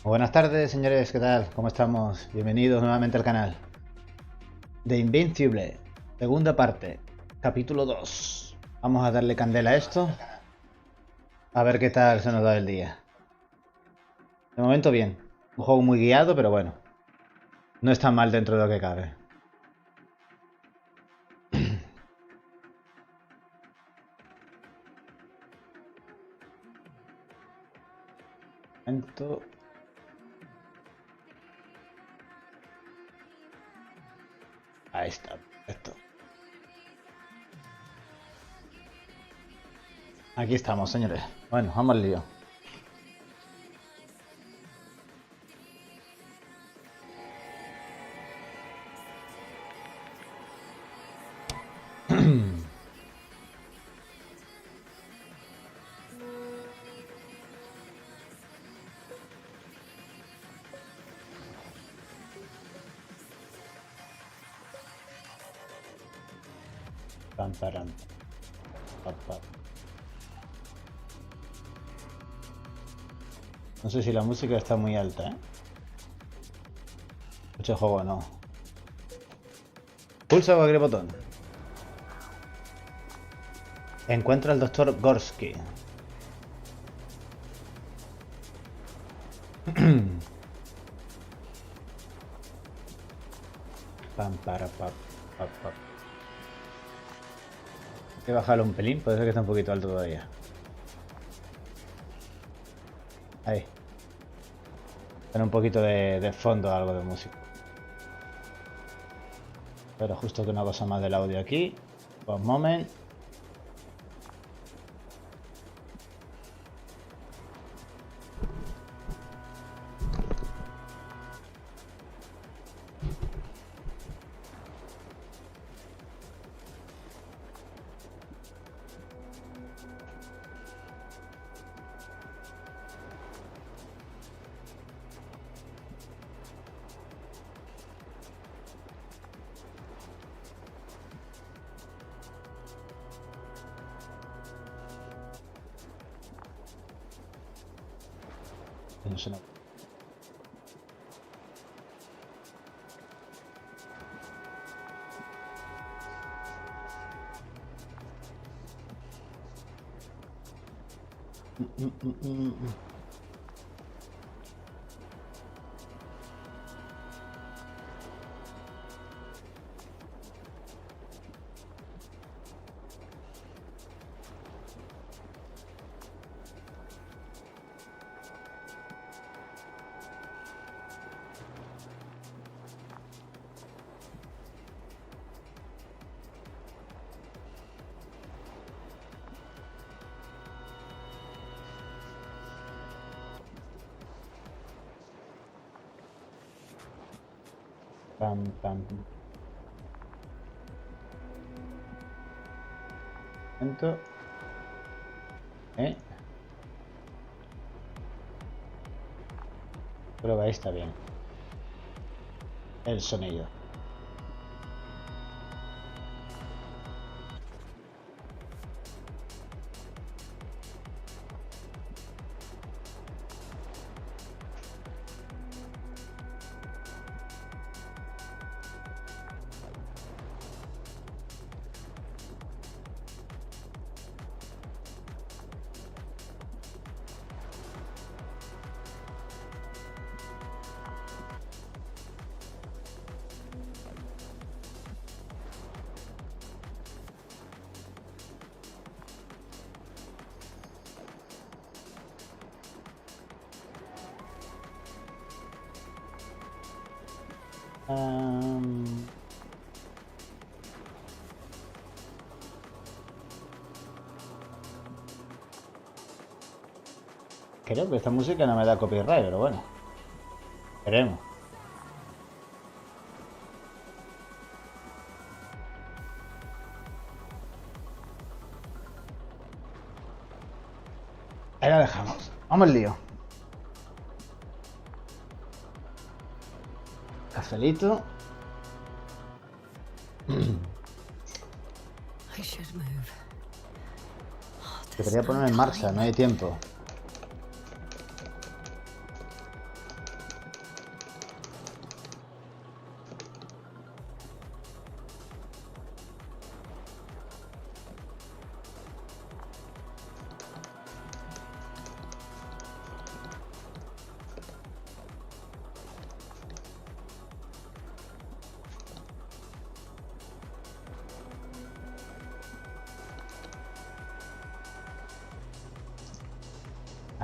Buenas tardes, señores, ¿qué tal? ¿Cómo estamos? Bienvenidos nuevamente al canal. De Invincible, segunda parte, capítulo 2. Vamos a darle candela a esto. A ver qué tal se nos da el día. De momento bien. Un juego muy guiado, pero bueno. No está mal dentro de lo que cabe. Momento. Ahí está, perfecto. Aquí estamos, señores. Bueno, vamos al lío. Pam, param, pam, pam. No sé si la música está muy alta, ¿eh? Mucho juego no. Pulsa cualquier botón. Encuentra al Dr. Gorsky. Pam, para, pam, pam, pam. Hay que bajarlo un pelín, puede ser que esté un poquito alto todavía. Ahí. Tiene un poquito de fondo, algo de música. Pero justo que una cosa más del audio aquí. Un moment. No sé, no. Pam, pam. Momento. Creo que ahí está bien. El sonido. Creo que esta música no me da copyright, pero bueno. Veremos. Ahí la dejamos. Vamos al lío. Cafelito. Debería poner en marcha, no hay tiempo.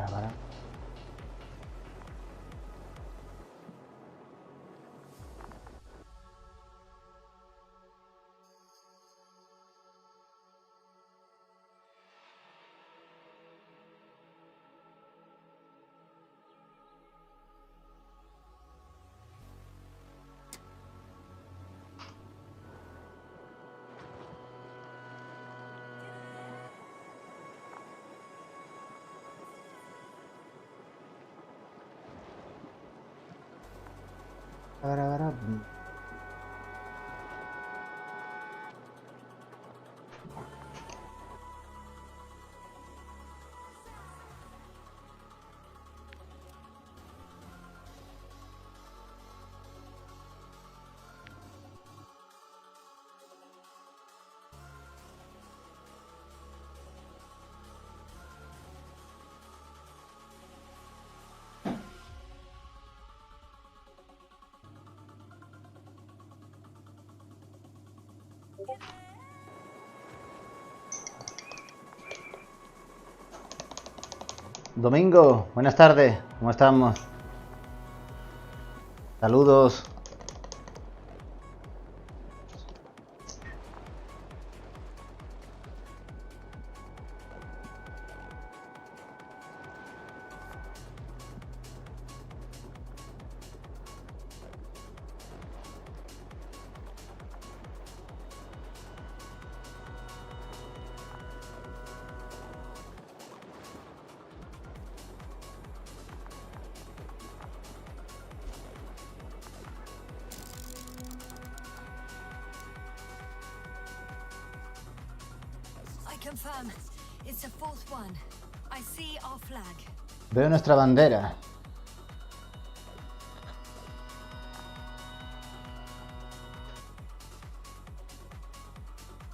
Para. Para. Domingo, buenas tardes, ¿cómo estamos? Saludos. Confirm. It's the fourth one. I see our flag. Veo nuestra bandera.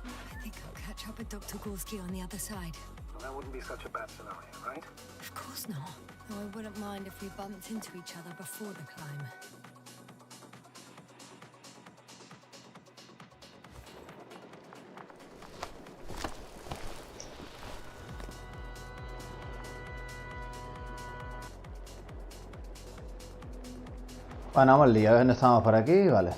I think I'll catch up with Dr. Gorski on the other side. Well, that wouldn't be such a bad scenario, right? Of course not. Though I wouldn't mind if we bumped into each other before the climb. Bueno, vamos al lío, a ver dónde estamos por aquí, vale.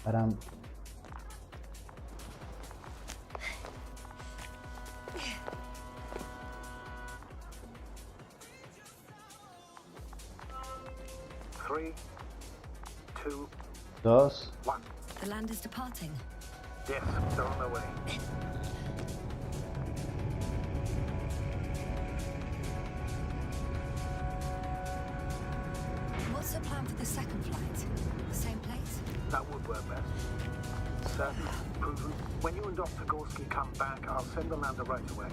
Param. Three, two, 2. one. The land is departing. Yes, they're on their way. What's the plan for the second flight? The same place? That would work best. Certain, proven. When you and Dr. Gorski come back, I'll send the lander right away.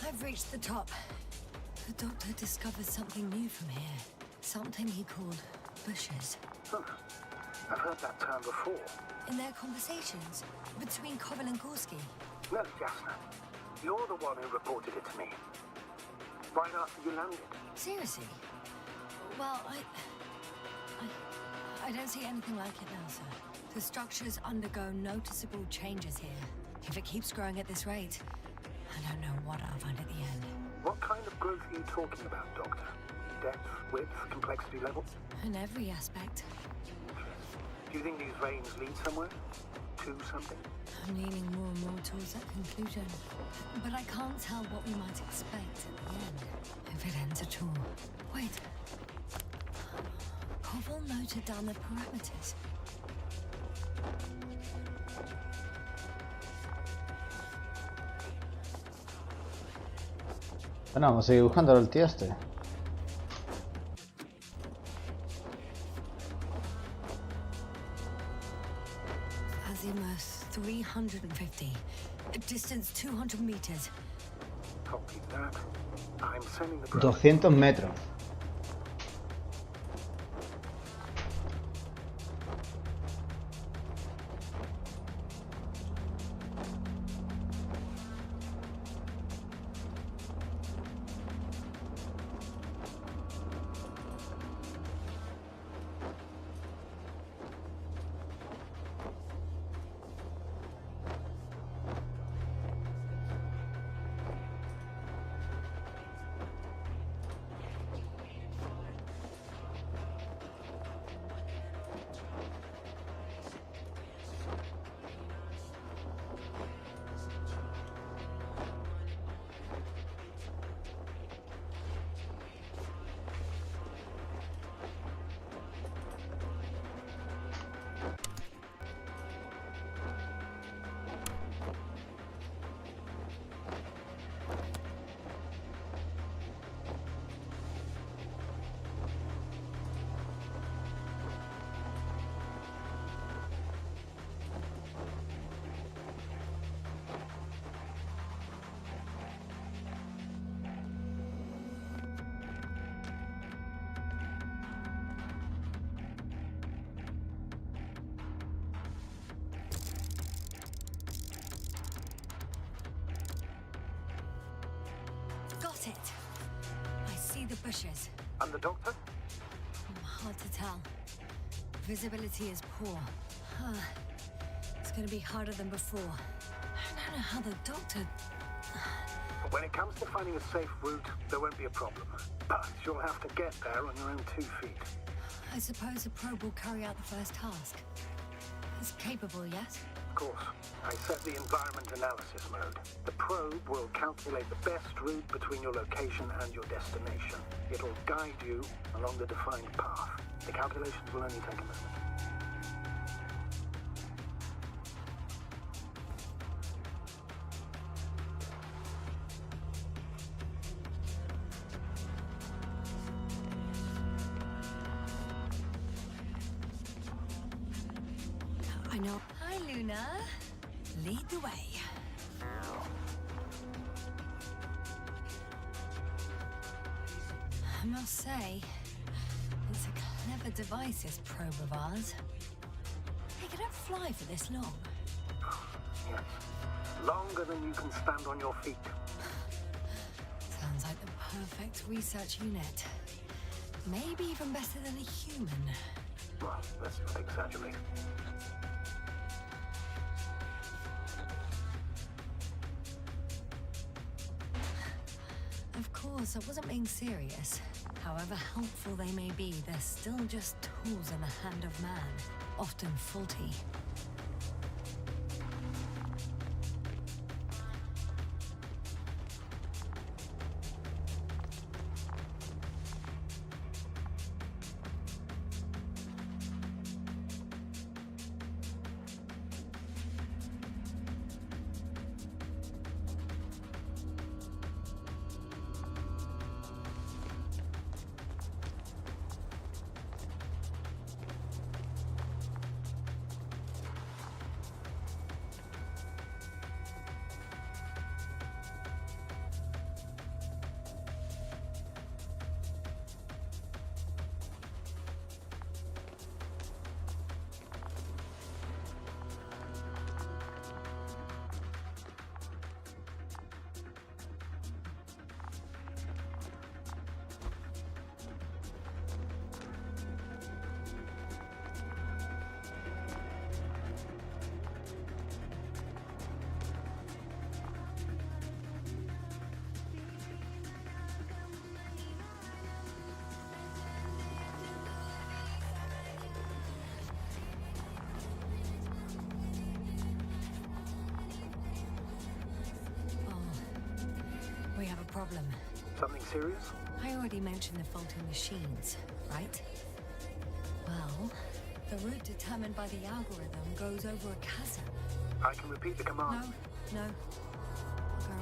I've reached the top. The doctor discovered something new from here. Something he called bushes. Huh. I've heard that term before. In their conversations between Koval and Gorski. No, Jasna. You're the one who reported it to me. Right after you landed. Seriously? Well, I don't see anything like it now, sir. The structures undergo noticeable changes here. If it keeps growing at this rate, I don't know what I'll find at the end. What kind of growth are you talking about, Doctor? Depth, width, complexity level? In every aspect. Do you think these veins lead somewhere? To something? I'm leaning more and more towards that conclusion. But I can't tell what we might expect at the end. If it ends at all. Wait. Koval noted down the parameters. Bueno, vamos a seguir buscando el tío este. Azimuth 350. Distance 200 meters. Copy that. I'm sending the 200 metros. Got it. I see the bushes. And the doctor? Hard to tell. Visibility is poor. It's gonna be harder than before. I don't know how the doctor... But when it comes to finding a safe route, there won't be a problem. But you'll have to get there on your own 2 feet. I suppose a probe will carry out the first task. It's capable, yes? Of course, I set the environment analysis mode. The probe will calculate the best route between your location and your destination. It'll guide you along the defined path. The calculations will only take a moment. I know. Hi, Luna. Lead the way. I must say, it's a clever device, this probe of ours. They don't fly for this long. Yes. Longer than you can stand on your feet. Sounds like the perfect research unit. Maybe even better than a human. Well, let's not exaggerate. Of course, I wasn't being serious. However helpful they may be, they're still just tools in the hand of man, often faulty. We have a problem. Something serious? I already mentioned the faulty machines, right? Well, the route determined by the algorithm goes over a chasm. I can repeat the command. No. I'll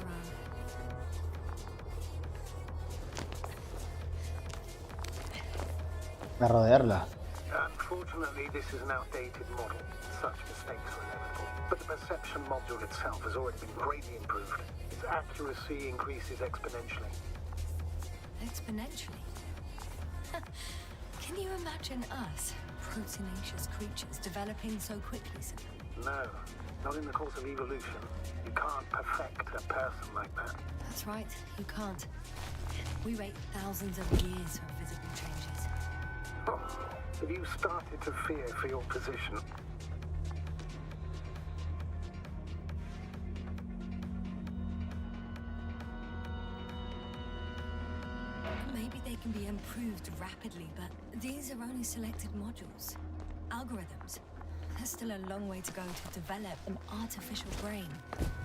go around. A rodearla. Unfortunately, this is an outdated model. Such mistakes are inevitable. But the perception module itself has already been greatly improved. Its accuracy increases exponentially. Exponentially? Can you imagine us, proteinaceous creatures, developing so quickly, sir? No, not in the course of evolution. You can't perfect a person like that. That's right, you can't. We wait thousands of years for physical changes. Oh, have you started to fear for your position? Maybe they can be improved rapidly, but these are only selected modules. Algorithms. There's still a long way to go to develop an artificial brain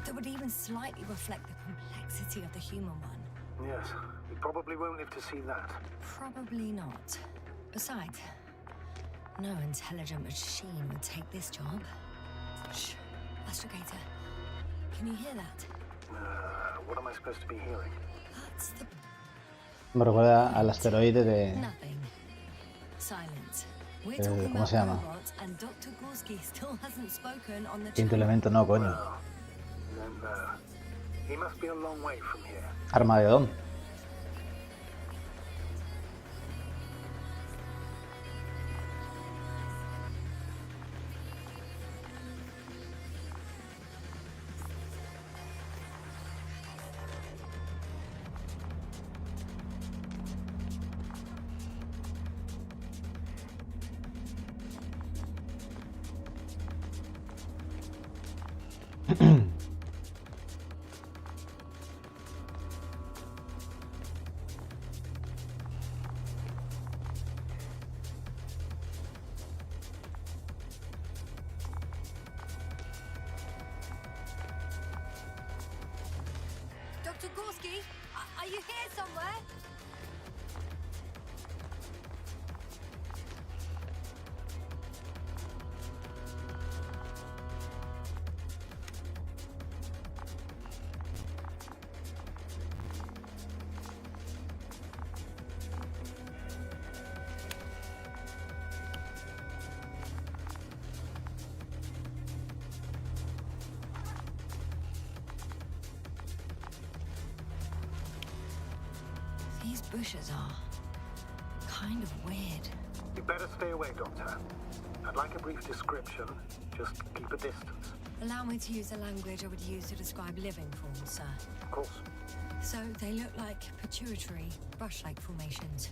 that would even slightly reflect the complexity of the human one. Yes, we probably won't live to see that. Probably not. Besides, no intelligent machine would take this job. Shh, Astrogator. Can you hear that? What am I supposed to be hearing? That's the... Me recuerda al asteroide de... Nothing. Silence. We're talking ¿cómo about se llama? robots, and Dr. Gorski still hasn't spoken on the Quinto channel. elemento, no, coño. Well, then, he must be a long way from here. Armagedón. Dr. Gorski, are you here somewhere? These bushes are kind of weird. You better stay away, Doctor. I'd like a brief description. Just keep a distance. Allow me to use the language I would use to describe living forms, sir. Of course. So they look like pituitary, brush-like formations.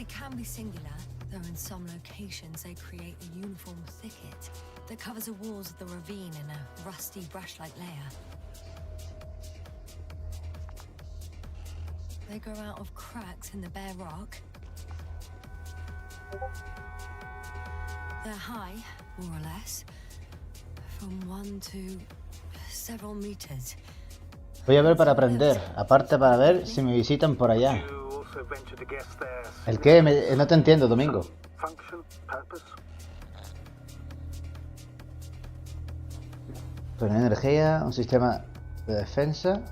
They can be singular, though in some locations they create a uniform thicket that covers the walls of the ravine in a rusty brush-like layer. They grow out of cracks in the bare rock. They're high, more or less, from 1 to several meters. Voy a ver para aprender, aparte para ver si me visitan por allá. You also venture to guess their ¿El qué? No te entiendo, Domingo. function, purpose. Con energía, un sistema de defensa.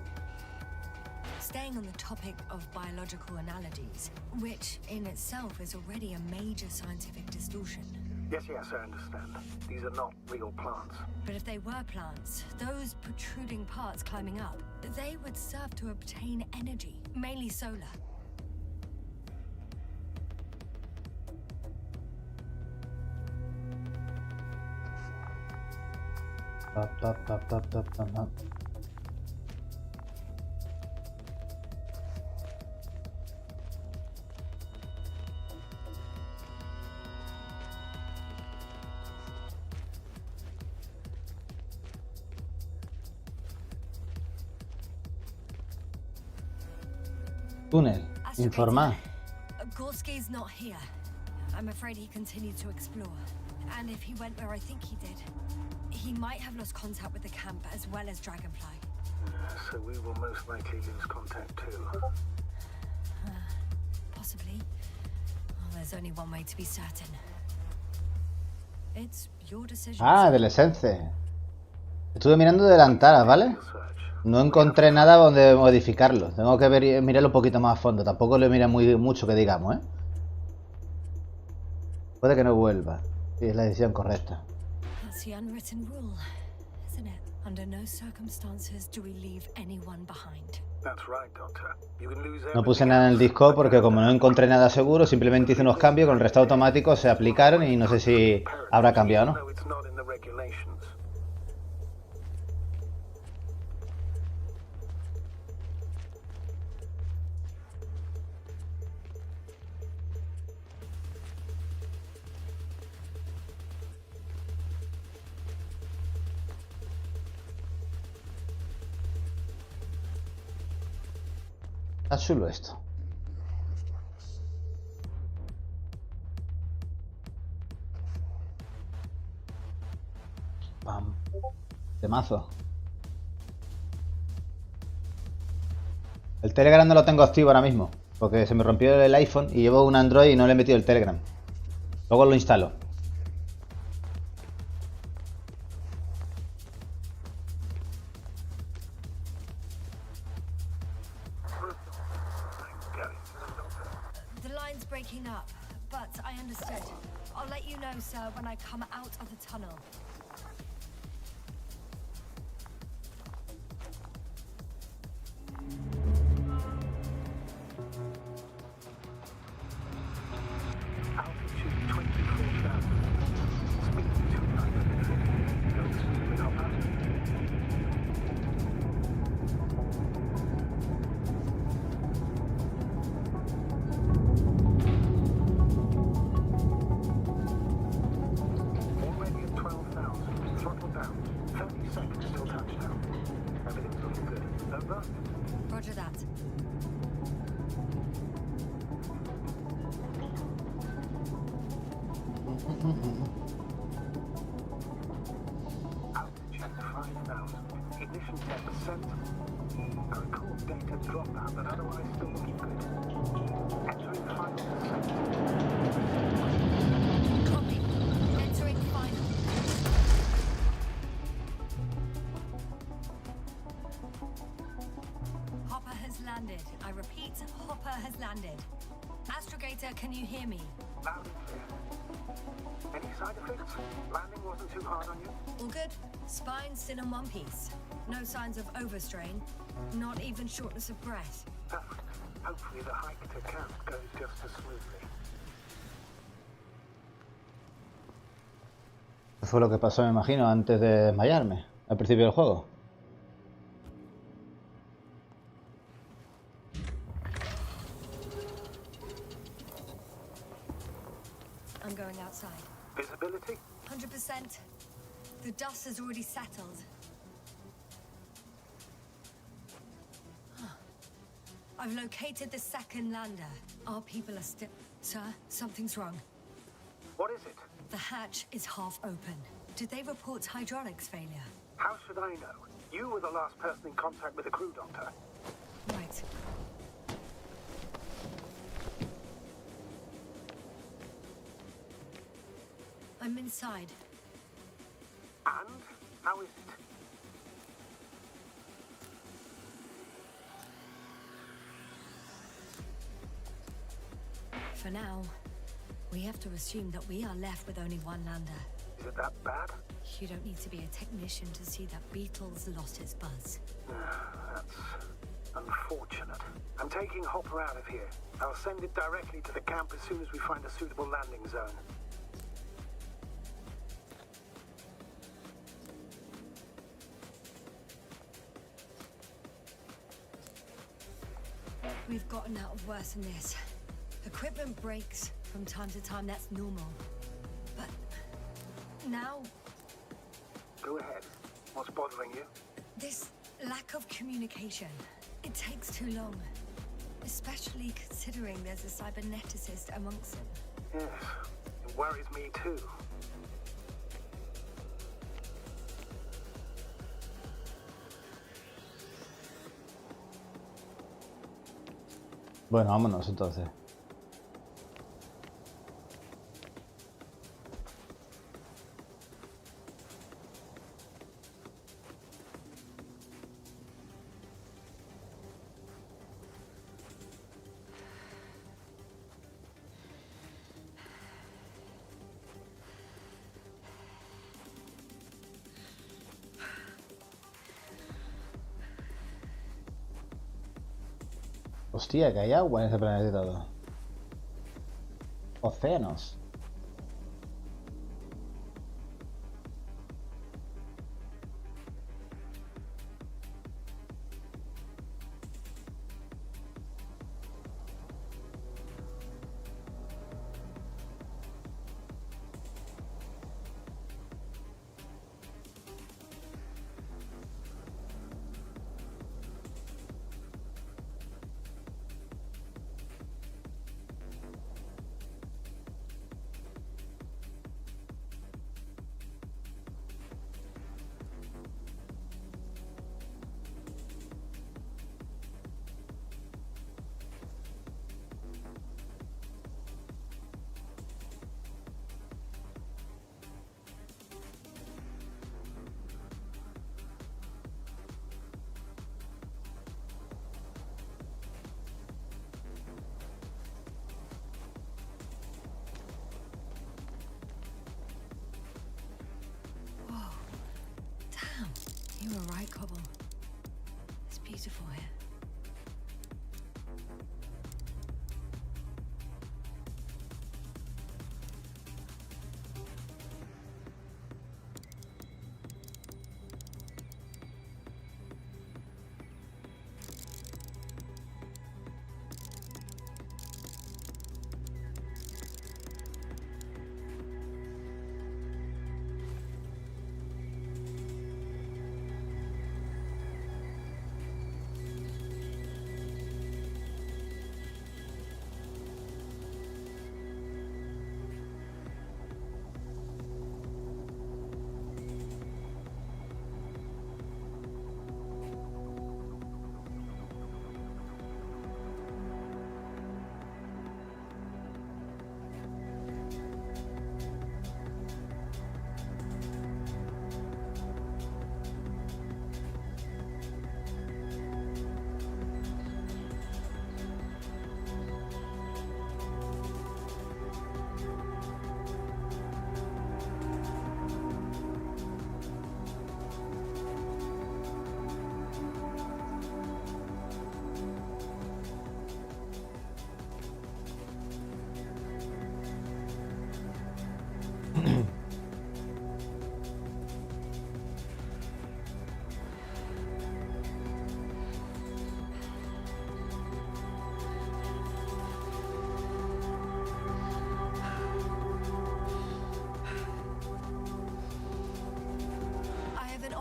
Staying on the topic of biological analogies, which in itself is already a major scientific distortion. Yes, I understand. These are not real plants. But if they were plants, those protruding parts climbing up, they would serve to obtain energy, mainly solar. Túnel. Informar. Gorski's not here. I'm afraid he continued to explore. And if he went where I think he did, he might have lost contact with the camp as well as Dragonfly. So we will most likely lose contact too. Possibly. Well, there's only one way to be certain. It's your decision. Ah, del Essence. Estuve mirando de delantadas, ¿vale? No encontré nada donde modificarlo. Tengo que mirarlo un poquito más a fondo. Tampoco lo miré mucho que digamos, ¿eh? Puede que no vuelva. Sí, es la decisión correcta. That's the unwritten rule, isn't it? Under no circumstances do we leave anyone behind. That's right, Doctor. You can lose No puse nada en el disco porque como no encontré nada seguro, simplemente hice unos cambios con el resto automático, se aplicaron y no sé si habrá cambiado, ¿no? Está chulo esto. Pam. Temazo. El Telegram no lo tengo activo ahora mismo, porque se me rompió el iPhone y llevo un Android y no le he metido el Telegram. Luego lo instalo. Breaking up, but I understood. I'll let you know, sir, when I come out of the tunnel. Altitude 24,000. Speed 250. Go smooth with hopper. Already at 12,000. Throttle down. 30 seconds till touchdown. Everything's looking good. Over? Roger that. Altitude 5,000. Ignition 10%. I record data dropout, but otherwise still looking good. Entering final descent. Copy. Entering final. Hopper has landed. I repeat, Hopper has landed. Astrogator, can you hear me? Loud and clear. Any side effects? Landing wasn't too hard on you? All good. Spine still in one piece. No signs of overstrain. Not even shortness of breath. Perfect. Hopefully the hike to camp goes just as smoothly. Eso fue lo que pasó, me imagino, antes de desmayarme, al principio del juego. I'm going outside. Visibility? 100%. The dust has already settled. I've located the second lander. Our people are still... Sir, something's wrong. What is it? The hatch is half open. Did they report hydraulics failure? How should I know? You were the last person in contact with the crew, Doctor. Right. I'm inside. And? How is it? For now, we have to assume that we are left with only one lander. Is it that bad? You don't need to be a technician to see that Beetle's lost its buzz. That's unfortunate. I'm taking Hopper out of here. I'll send it directly to the camp as soon as we find a suitable landing zone. We've gotten out of worse than this. Equipment breaks from time to time, that's normal. But now, Go ahead. What's bothering you? this lack of communication, it takes too long. Especially considering there's a cyberneticist amongst them. Yes, it worries me too. Bueno, vámonos entonces. Hostia, que hay agua en ese planeta y todo. Océanos. You were right, Cobble. It's beautiful here.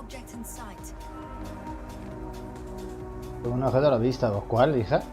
object in sight. Un objeto a la vista. ¿Cuál, hija?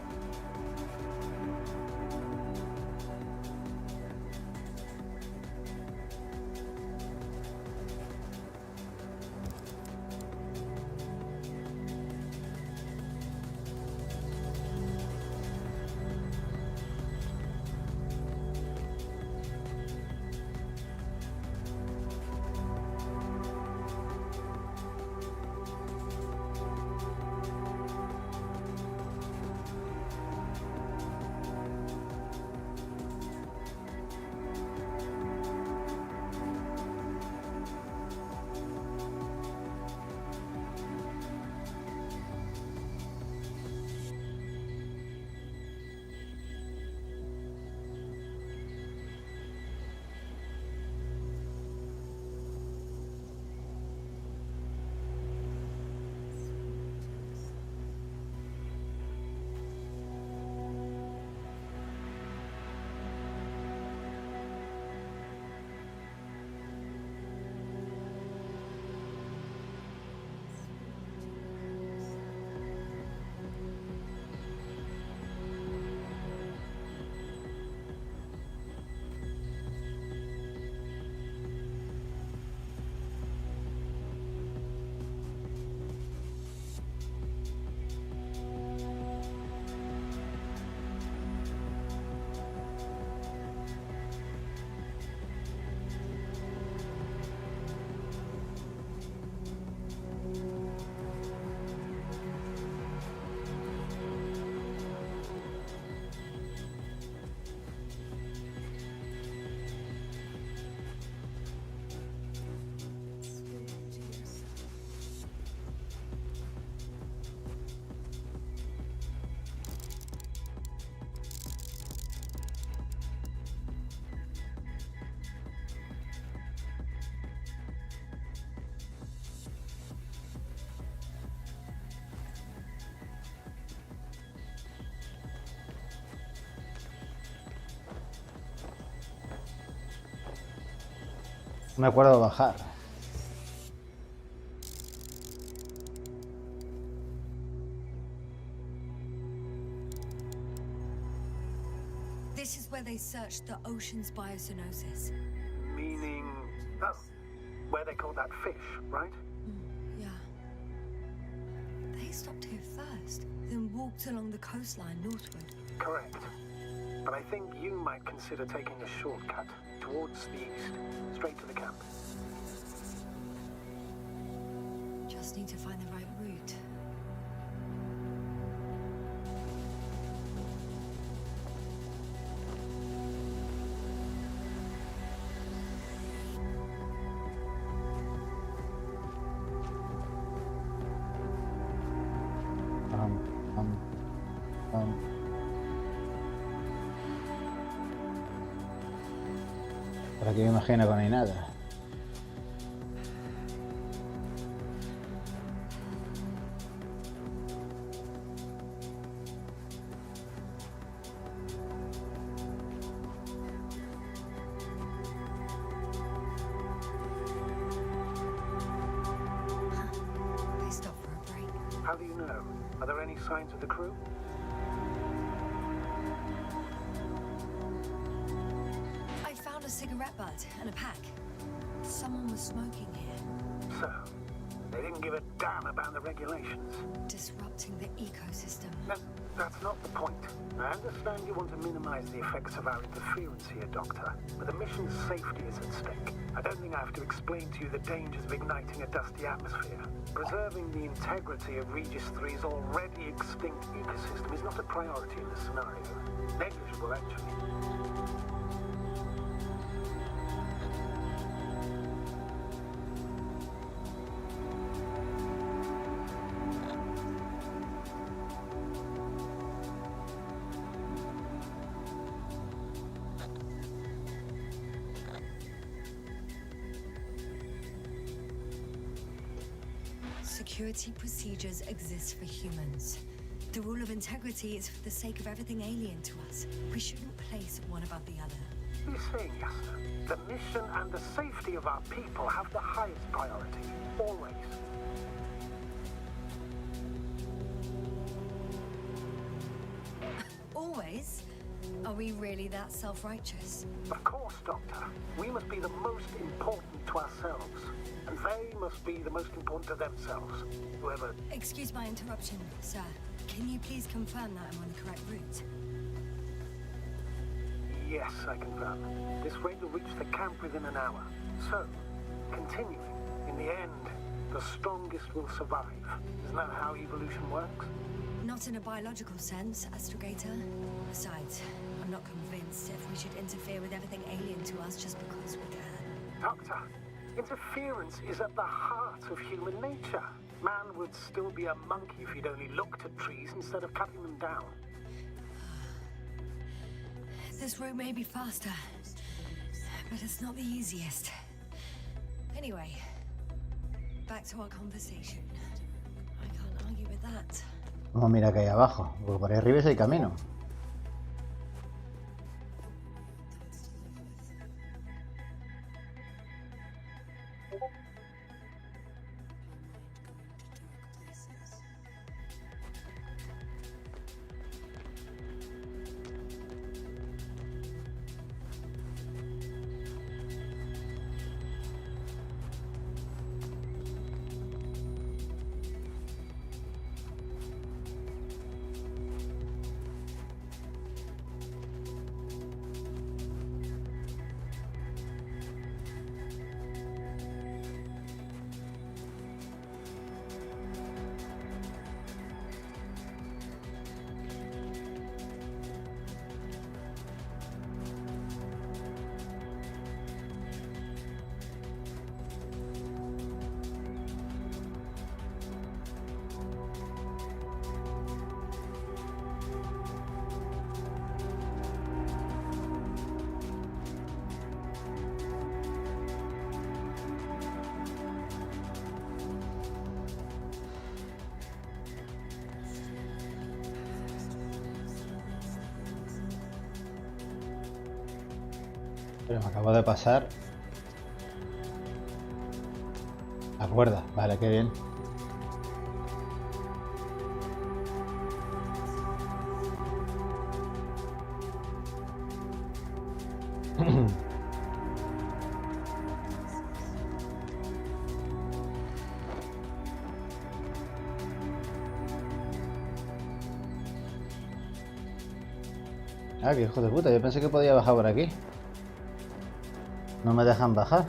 No me acuerdo de bajar. This is where they searched the ocean's biocenosis. Meaning, oh, where they caught that fish, right? Yeah. They stopped here first, then walked along the coastline northward. Correct. But I think you might consider taking a shortcut towards the east, straight to the camp. Just need to find the right route. Por aquí me imagino que no hay nada. They stopped for a break. How do you know? Are there any signs of the crew? I found a cigarette butt and a pack. Someone was smoking here, So, they didn't give a damn about the regulations. disrupting the ecosystem. No, that's not the point. I understand you want to minimize the effects of our interference here, Doctor, but the mission's safety is at stake. I don't think I have to explain to you the dangers of igniting a dusty atmosphere. Preserving the integrity of Regis 3's already extinct ecosystem is not a priority in this scenario. Negligible, actually. Security procedures exist for humans. The rule of integrity is for the sake of everything alien to us. We shouldn't place one above the other. You're saying, Yasta, the mission and the safety of our people have the highest priority, always. is? Are we really that self-righteous? Of course, Doctor. We must be the most important to ourselves, and they must be the most important to themselves. Whoever... Excuse my interruption, sir. Can you please confirm that I'm on the correct route? Yes, I confirm. This rate will reach the camp within an hour. So, continuing. In the end, the strongest will survive. Isn't that how evolution works? Not in a biological sense, astrogator. Besides, I'm not convinced if we should interfere with everything alien to us just because we can. Doctor, interference is at the heart of human nature. Man would still be a monkey if he'd only looked at trees instead of cutting them down. This route may be faster, but it's not the easiest. Anyway, back to our conversation. I can't argue with that. Vamos a mirar que hay abajo, porque por ahí arriba hay camino. Pero me acabo de pasar la cuerda. Vale, qué bien. Ah, qué hijo de puta. Yo pensé que podía bajar por aquí. No me dejan bajar.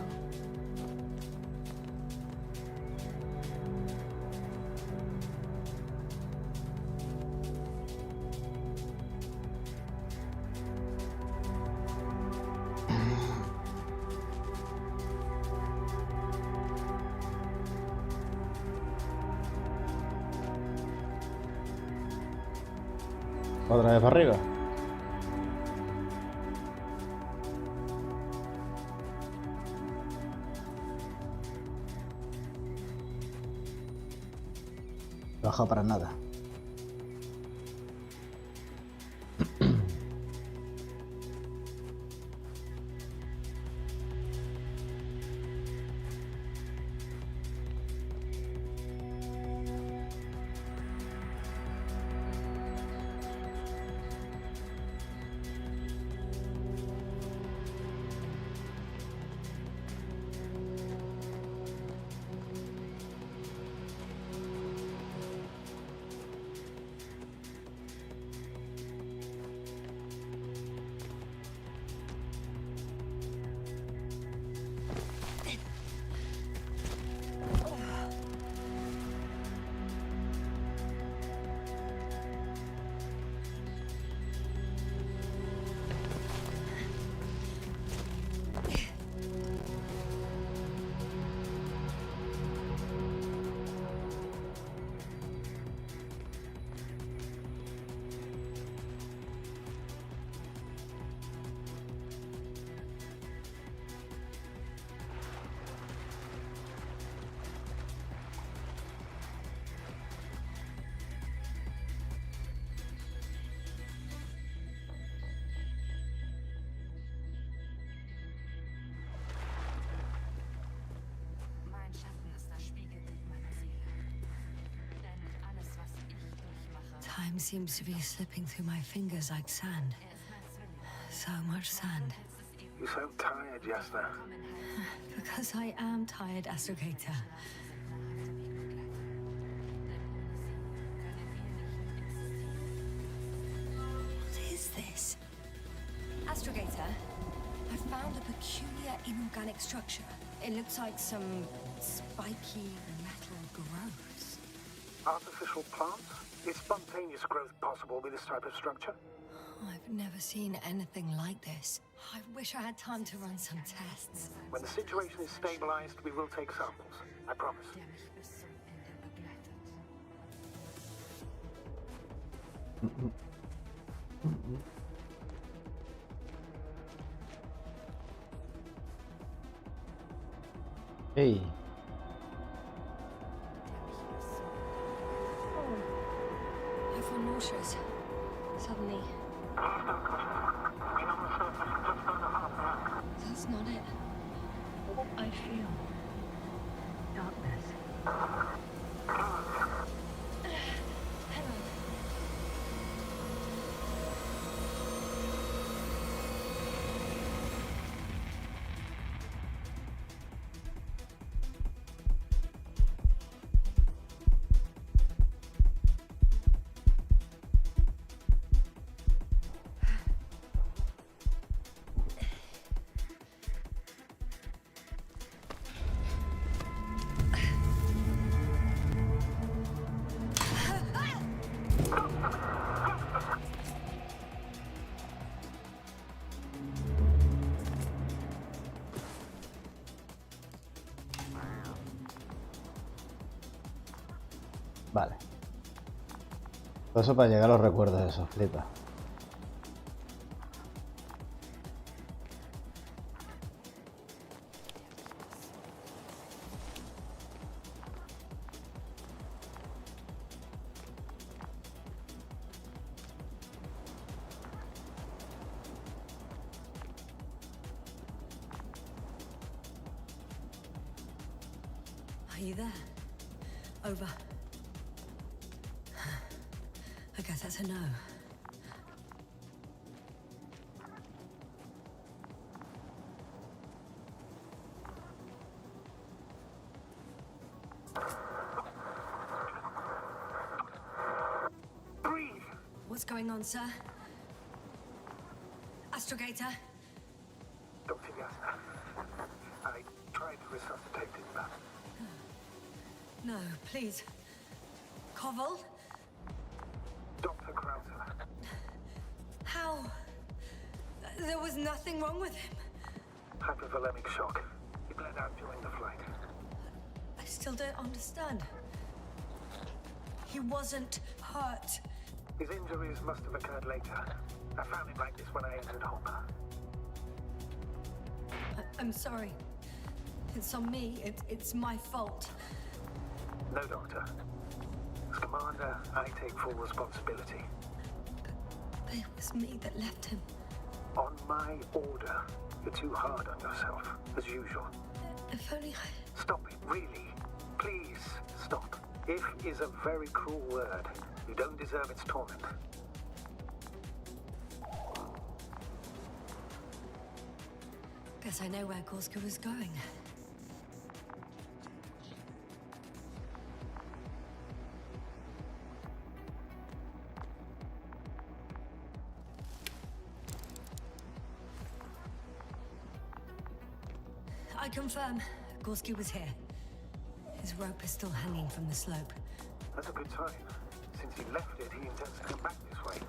Otra vez para arriba. Baja para nada. Time seems to be slipping through my fingers like sand. So much sand. You sound tired, Jasna. Because I am tired, Astrogator. What is this? Astrogator, I found a peculiar inorganic structure. It looks like some spiky metal growths. Artificial plants? Is spontaneous growth possible with this type of structure? I've never seen anything like this. I wish I had time to run some tests. When the situation is stabilized, we will take samples. I promise. Hey. I feel nauseous. Suddenly. That's not it. I feel darkness. Hello. Vale. Todo eso para llegar a los recuerdos de esos, flipa. Are you there? Over. I guess that's a no. Breathe! What's going on, sir? Astrogator? Dr. Jasna. I tried to resuscitate it, but No, please. Koval? Dr. Krauser. How? There was nothing wrong with him. Hypovolemic shock. He bled out during the flight. I still don't understand. He wasn't hurt. His injuries must have occurred later. I found him like this when I entered Hopper. I'm sorry. It's on me. It's my fault. No, Doctor. As Commander, I take full responsibility. But it was me that left him. On my order. You're too hard on yourself, as usual. If only I... Stop it, really. Please, stop. If is a very cruel word. You don't deserve its torment. Guess I know where Gorska was going. I confirm, Gorski was here. His rope is still hanging from the slope. That's a good sign. Since he left it, he intends to come back this way.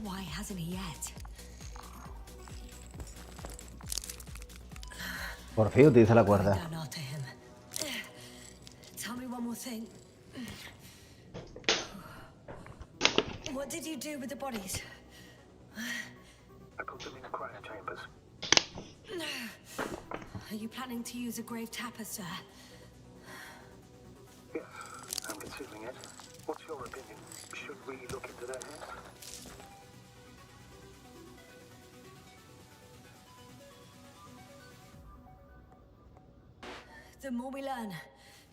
Why hasn't he yet? Por fin utiliza la cuerda. Down after him. Tell me one more thing. What did you do with the bodies? I put them in cryo chambers. Are you planning to use a grave tapper, sir? Yes, I'm considering it. What's your opinion? Should we look into their heads? The more we learn,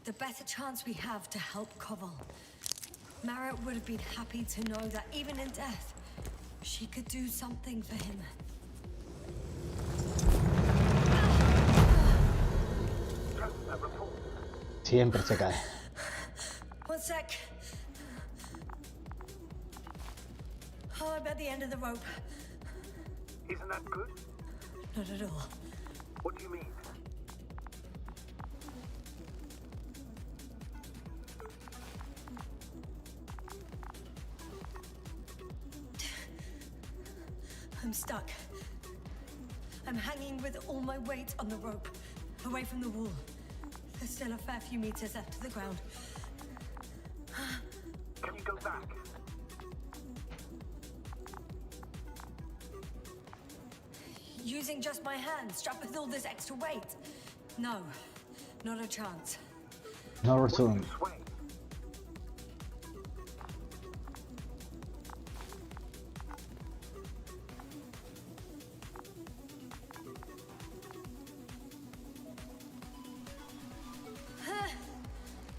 the better chance we have to help Koval. Marrett would have been happy to know that even in death, she could do something for him. Siempre se cae. One sec. Oh, I'm at the end of the rope. Isn't that good? Not at all. What do you mean? I'm stuck. I'm hanging with all my weight on the rope, away from the wall. There's still a fair few meters left to the ground. Can you go back? Using just my hands, strapped with all this extra weight? No, not a chance. No return. Sway.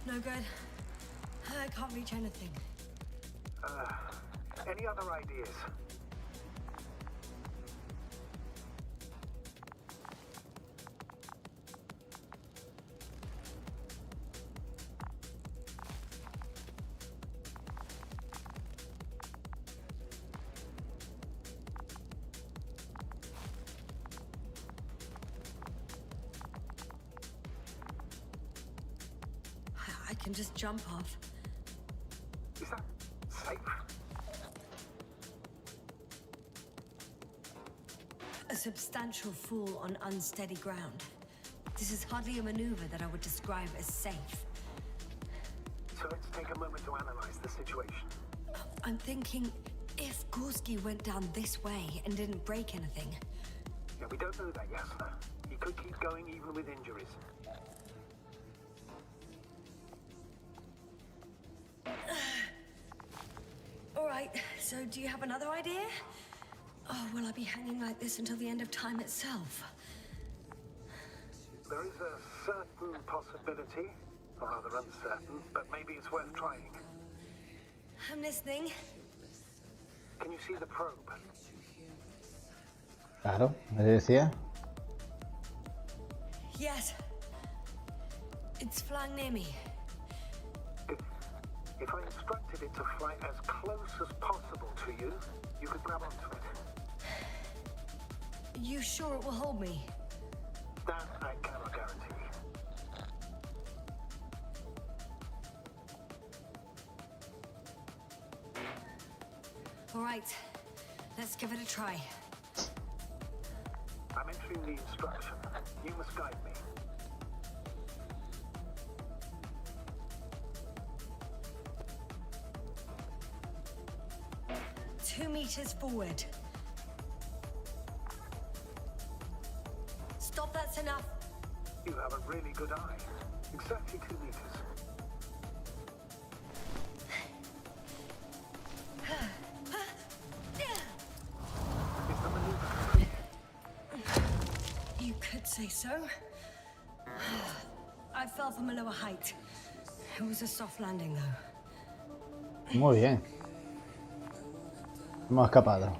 No good. I can't reach anything. Any other ideas? I can just jump off. Is that safe? A substantial fall on unsteady ground. This is hardly a maneuver that I would describe as safe. So let's take a moment to analyze the situation. I'm thinking, if Gorski went down this way and didn't break anything, Yeah, we don't know that, Yasna. He could keep going even with injuries. all right, so do you have another idea? Oh, will I be hanging like this until the end of time itself? There is a certain possibility, or rather uncertain, but maybe it's worth trying. I'm listening. Can you see the probe? Claro, me decía. Yes. It's flying near me. If I instructed it to fly as close as possible to you, you could grab onto it. You sure it will hold me? That I cannot guarantee. All right, let's give it a try. I'm entering the instruction. You must guide me. Two meters forward. Stop, that's enough. You have a really good eye. Exactly 2 meters. Is the maneuver complete? You could say so. I fell from a lower height. It was a soft landing, though. Muy bien. Hemos escapado.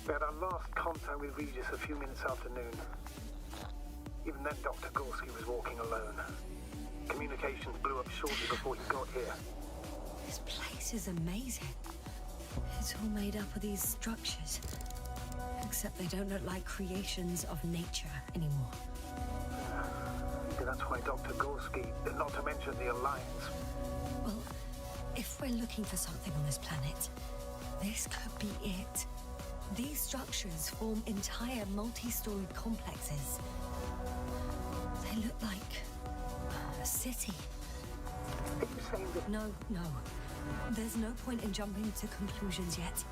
We had our last contact with Regis a few minutes after noon. Even then, Dr. Gorski was walking alone. Communications blew up shortly before he got here. This place is amazing. It's all made up of these structures. Except they don't look like creations of nature anymore. Maybe that's why Dr. Gorski, not to mention the Alliance. Well, if we're looking for something on this planet, this could be it. These structures form entire multi-storied complexes. They look like a city. Are you saying that... No. There's no point in jumping to conclusions yet.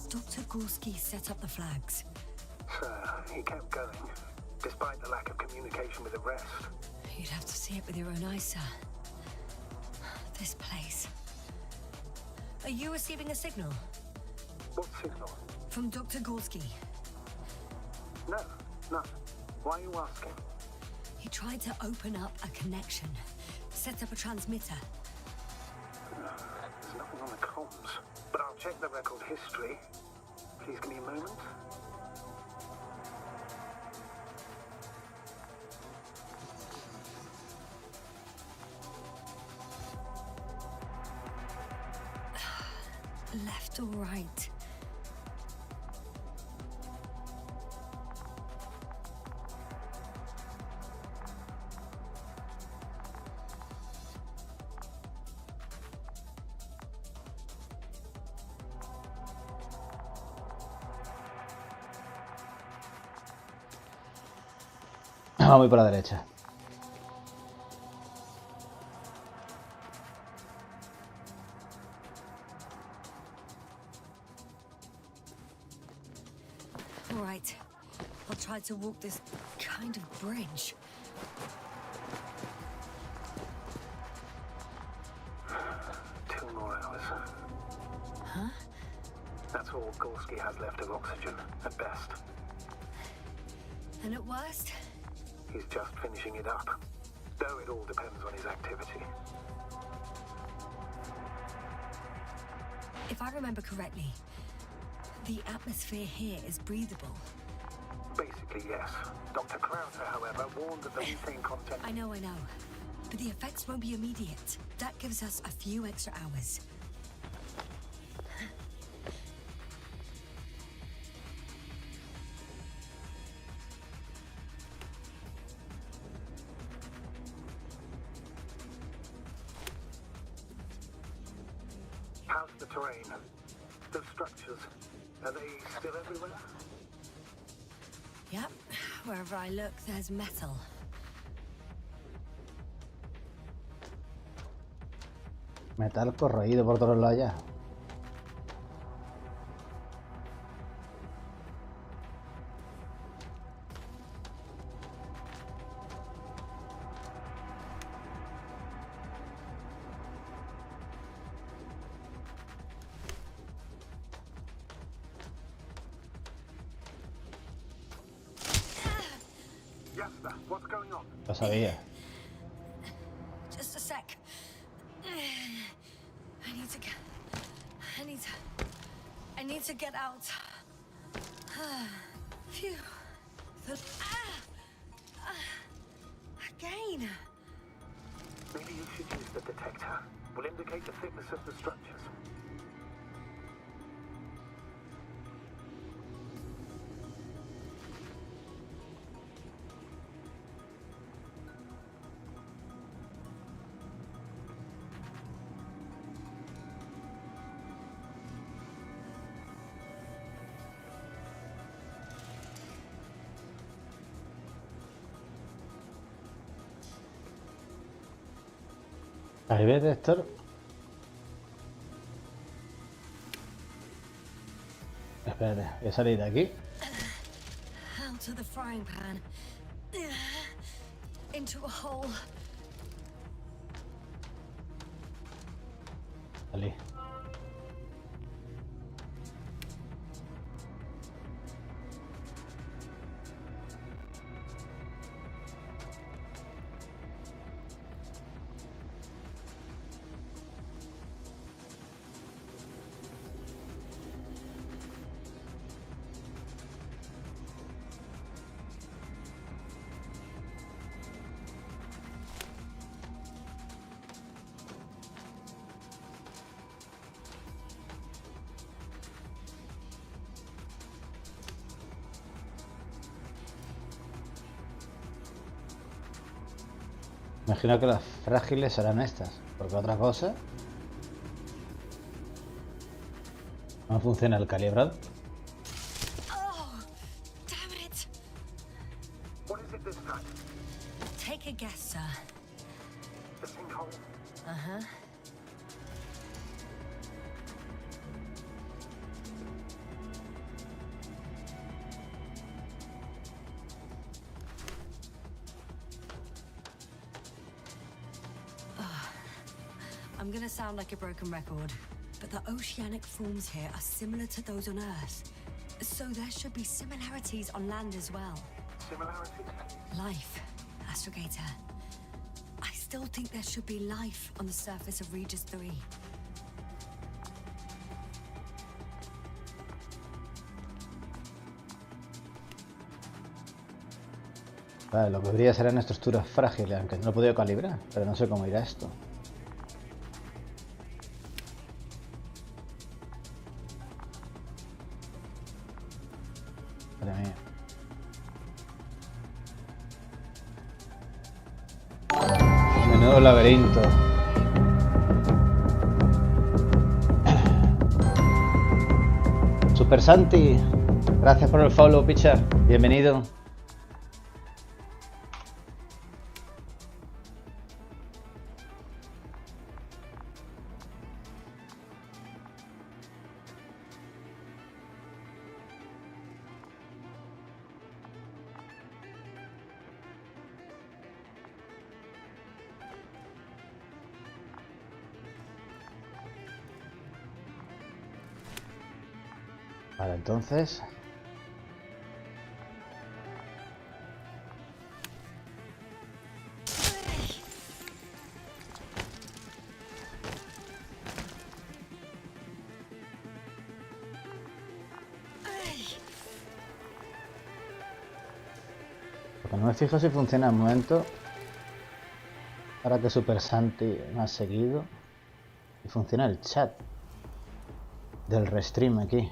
Dr. Gorski set up the flags. So, he kept going, despite the lack of communication with the rest. You'd have to see it with your own eyes, sir. This place. Are you receiving a signal? What signal? From Dr. Gorski. No, none. Why are you asking? He tried to open up a connection, set up a transmitter. There's nothing on the comms, but I'll check the record history. Please give me a moment. Left or right? Voy por la derecha. All right. I'll try to walk this kind of bridge. 2 more hours. Huh? That's all Gorski has left of oxygen, at best. And at worst? He's just finishing it up, though it all depends on his activity. If I remember correctly, the atmosphere here is breathable. Basically, yes. Dr. Krauser, however, warned that the methane content... I know. But the effects won't be immediate. That gives us a few extra hours. How's the terrain? The structures, are they still everywhere? Yep. Wherever I look, there's metal. Metal corroído por todos lados ya. Jasper, what's going on? Lo sabía. Just a sec. I need to get out. Phew. Again. Maybe you should use the detector. Will indicate the thickness of the structures. Ahí ves, Héctor. Espérate, voy a salir de aquí. Out of the frying pan. Into a hole. Salí. Imagino que las frágiles serán estas, porque otra cosa... No funciona el calibrado. Oh, damn it. What is it this time? Take a guess, sir. The sinkhole? I'm gonna sound like a broken record, but the oceanic forms here are similar to those on Earth. So there should be similarities on land as well. Similarities? Life, Astrogator. I still think there should be life on the surface of Regis 3. Vale, lo que brilla serán estructuras frágiles, aunque no lo he podido calibrar, pero no sé cómo irá esto. Madre mía. Menudo laberinto. Super Santi, gracias por el follow, picha. Bienvenido. Vale, entonces... Lo que no me fijo si funciona al momento. Ahora que Super Santi me ha seguido. Y funciona el chat del restream aquí.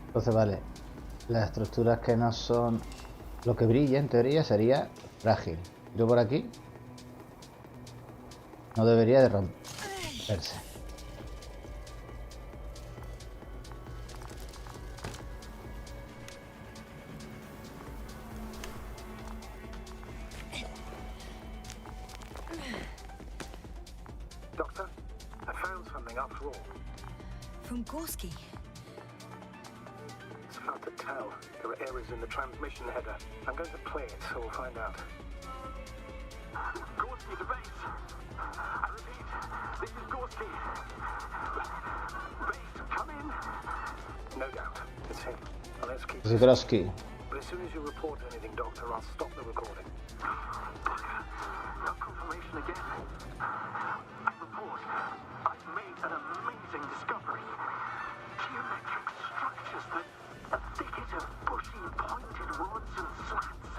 Entonces, vale, las estructuras que no son... Lo que brilla, en teoría, sería frágil. Yo por aquí no debería de romperse. Doctor, I found something after all. From Gorski. It's hard to tell. There are errors in the transmission header. I'm going to play it, so we'll find out. Gorski to base. I repeat, this is Gorski. Base, come in. No doubt, it's him. Well, let's keep this. Zgrowski. But as soon as you report anything, Doctor, I'll stop the recording. No confirmation again. I report. I've made an amazing discovery. Geometric structures that a thicket of bushy, pointed rods and slats.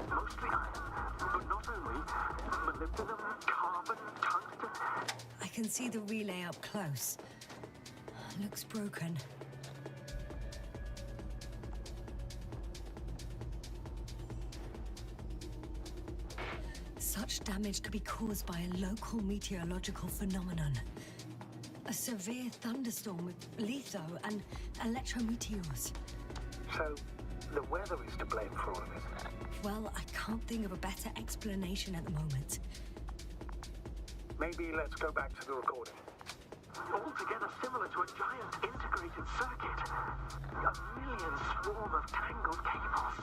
Mostly iron, but not only. Molybdenum, carbon, tungsten. I can see the relay up close. Looks broken. Such damage could be caused by a local meteorological phenomenon. A severe thunderstorm with litho and electrometeors. So, the weather is to blame for all of it. Well, I can't think of a better explanation at the moment. Maybe let's go back to the recording. Altogether similar to a giant integrated circuit. A million swarm of tangled cables.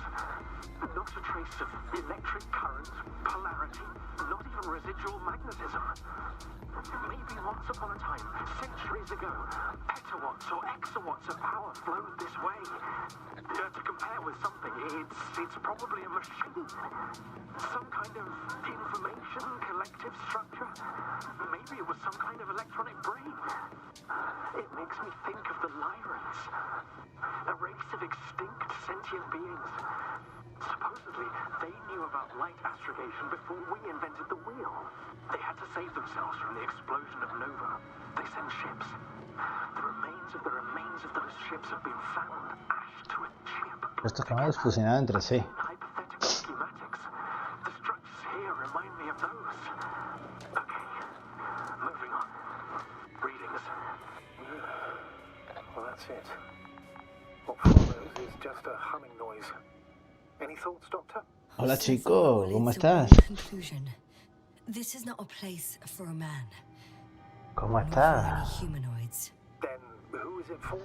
Not a trace of electric current, polarity, not even residual magnetism. Maybe once upon a time, centuries ago, petawatts or exawatts of power flowed this way. To compare with something, it's probably a machine. Some kind of information collective structure. Maybe it was some kind of electronic brain. It makes me think of the Lyrans, a race of extinct sentient beings. Supposedly, they knew about light astrogation before we invented the wheel. They had to save themselves from the explosion of Nova. They sent ships. ships have been found ashed to a chip. Estos canales fusionados entre sí. Hypothetical schematics. The structures here remind me of those. Okay, moving on. Readings. Well, that's it. What follows is just a humming noise. Any thoughts, Doctor? Hola So chico, far, all ¿cómo leads to one estás? conclusion. This is not a place for a man, ¿Cómo nor for any estás? humanoids. Then who is it for?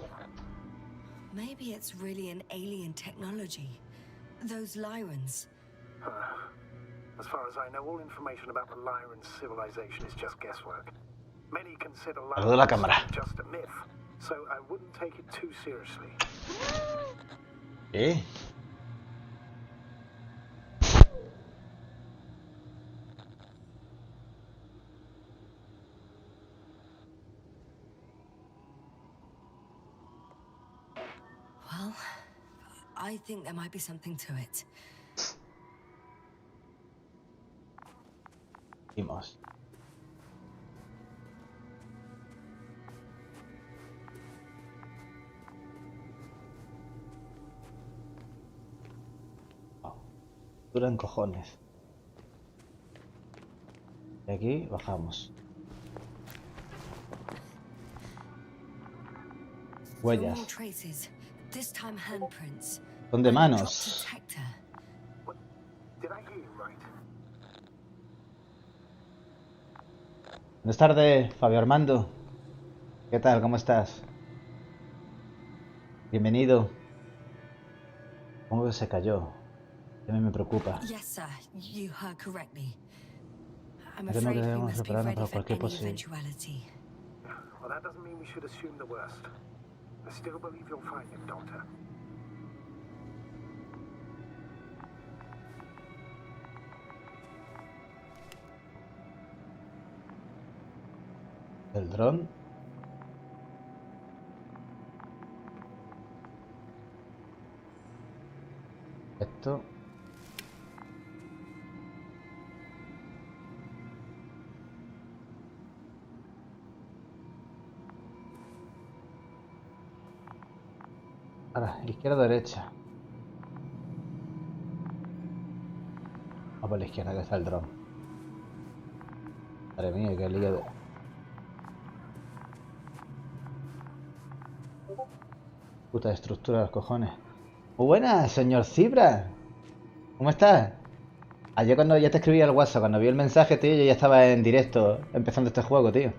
Maybe it's really an alien technology. Those Lyrans. As far as I know, all information about the Lyran civilization is just guesswork. Many consider Saludo a la cámara. Lyran just a myth, so I wouldn't take it too seriously. ¿Eh? Well, I think there might be something to it. Vimos. Oh, duran cojones. Y aquí bajamos. Huellas. More traces. This time handprints. Son de And a drop manos. detector. What? Did I hear you right? Buenas tardes, Fabio Armando. ¿Qué tal? ¿Cómo estás? Bienvenido. ¿Cómo que se cayó? A mí me preocupa. Yes, sir. You heard correctly. I'm Yo creo que afraid we debemos must be prepararnos ready para for cualquier any posibilidad. eventuality. Well, that doesn't mean we should assume the worst. I still believe you'll find him, Doctor. El dron. Esto. Ahora, izquierda o derecha. Vamos por la izquierda, que está el dron. Madre mía, qué lío de... Puta estructura de los cojones. Muy buenas, señor Cibra. ¿Cómo estás? Ayer cuando ya te escribí al WhatsApp, cuando vi el mensaje, tío, yo ya estaba en directo empezando este juego, tío.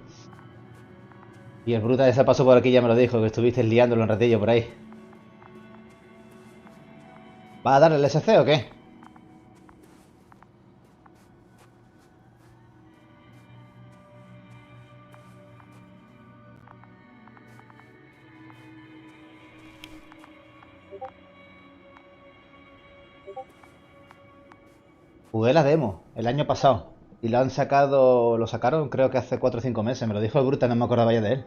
Y el bruta ese pasó por aquí ya me lo dijo, que estuviste liándolo un ratillo por ahí. ¿Vas a darle el SC o qué? Jugué la demo el año pasado y lo sacaron creo que hace 4 o 5 meses, me lo dijo el bruta, no me acordaba ya de él.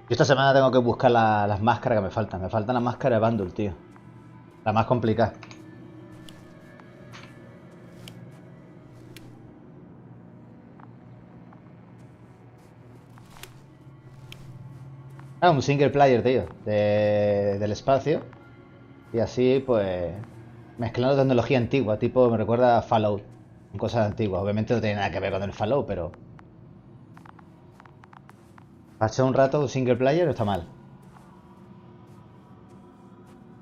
Yo esta semana tengo que buscar las máscaras que me faltan las máscaras de bundle, tío. La más complicada. Ah, un single player, tío, del espacio. Y así, pues, mezclando tecnología antigua, tipo, me recuerda a Fallout, con cosas antiguas. Obviamente no tiene nada que ver con el Fallout, pero... Para echar un rato un single player no está mal.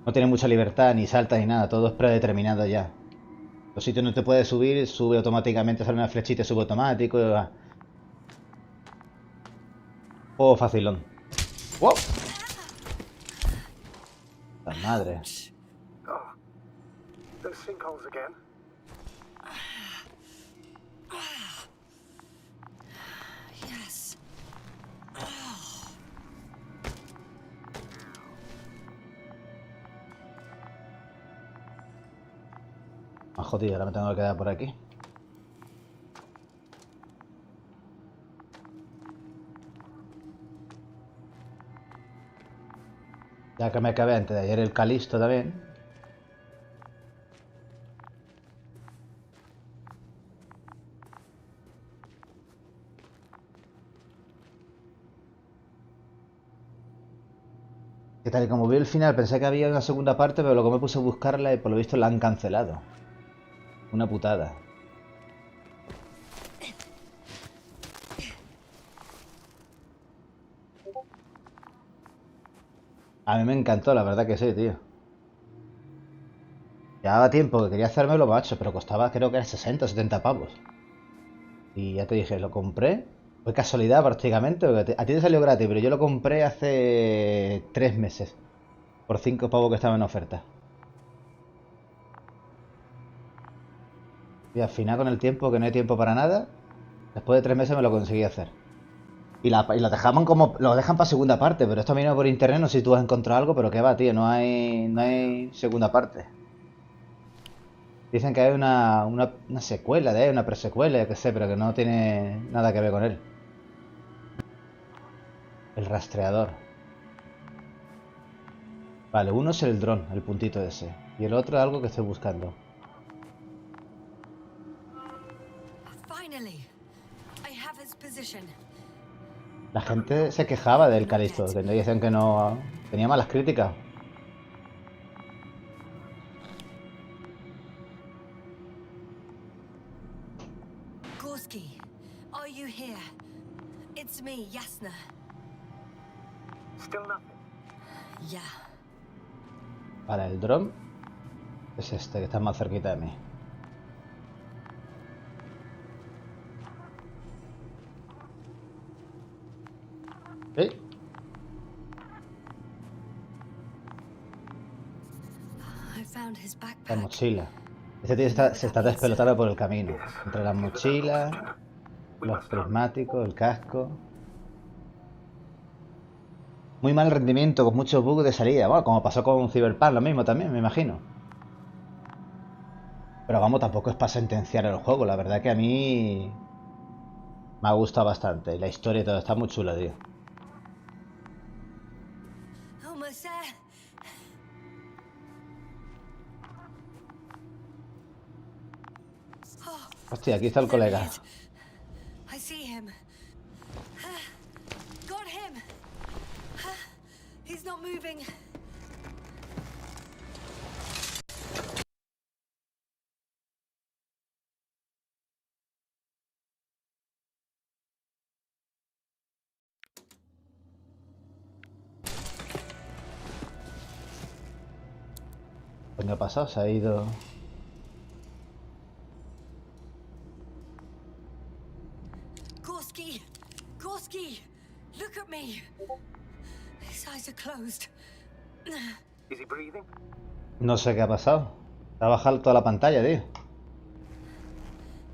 No tiene mucha libertad, ni saltas ni nada, todo es predeterminado ya. Los sitios no te puedes subir, sube automáticamente, sale una flechita y sube automático. Juego facilón. ¡Wow! La madre. Oh, those sinkholes again. Yes. Ah, jodido, ahora me tengo que quedar por aquí. Ya que me acabé antes de ayer el Calisto también. Que tal y como vi el final, pensé que había una segunda parte, pero luego me puse a buscarla y por lo visto la han cancelado. Una putada. A mí me encantó, la verdad que sí, tío. Llevaba tiempo que quería hacérmelo, macho, pero costaba creo que era 60 o 70 pavos. Y ya te dije, lo compré. Fue casualidad prácticamente, porque a ti te salió gratis, pero yo lo compré hace 3 meses. Por 5 pavos que estaba en oferta. Y al final con el tiempo, que no hay tiempo para nada, después de 3 meses me lo conseguí hacer. Y lo dejaban como. Lo dejan para segunda parte, pero esto vino por internet, no sé si tú has encontrado algo, pero que va, tío, no hay segunda parte. Dicen que hay una secuela de él, una presecuela, yo qué sé, pero que no tiene nada que ver con él. El rastreador. Vale, uno es el dron, el puntito ese. Y el otro es algo que estoy buscando. Finally, I have its position. La gente se quejaba del Calisto, que dicen que no. Tenía malas críticas. Gorski, are you here? It's me, Yasna. Still nothing. Yeah. Vale, el dron es este, que está más cerquita de mí. ¿Sí? I found his La backpack. mochila. Este tío se está despelotando por el camino. Entre las mochilas, los prismáticos, el casco. Muy mal rendimiento, con muchos bugs de salida. Bueno, como pasó con Cyberpunk, lo mismo también, me imagino. Pero vamos, tampoco es para sentenciar el juego. La verdad que a mí me ha gustado bastante. La historia y todo está muy chula, tío. Almost there. Oh, Hostia, aquí está el there he colega. is. I see him. Got him. He's not moving. ¿Qué ha pasado? Se ha ido. Gorski! Gorski! Look at me! His eyes are closed. Is he breathing? No sé qué ha pasado. Se ha bajado toda la pantalla, tío.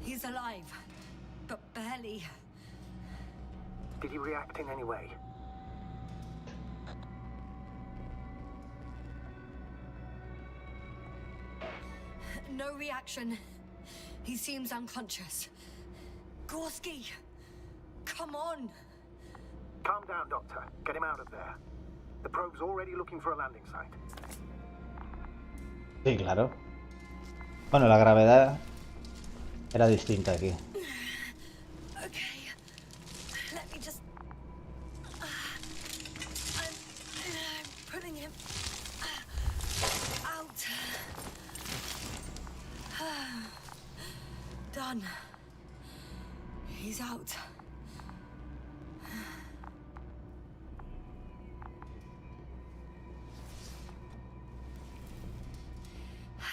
He's alive, but barely. Did he react in any way? No reaction. He seems unconscious. Gorski! Come on! Calm down, Doctor. Get him out of there. The probe's already looking for a landing site. Sí, claro. Bueno, la gravedad era distinta aquí. Okay. Let me just... I'm putting him... out. Done. He's out.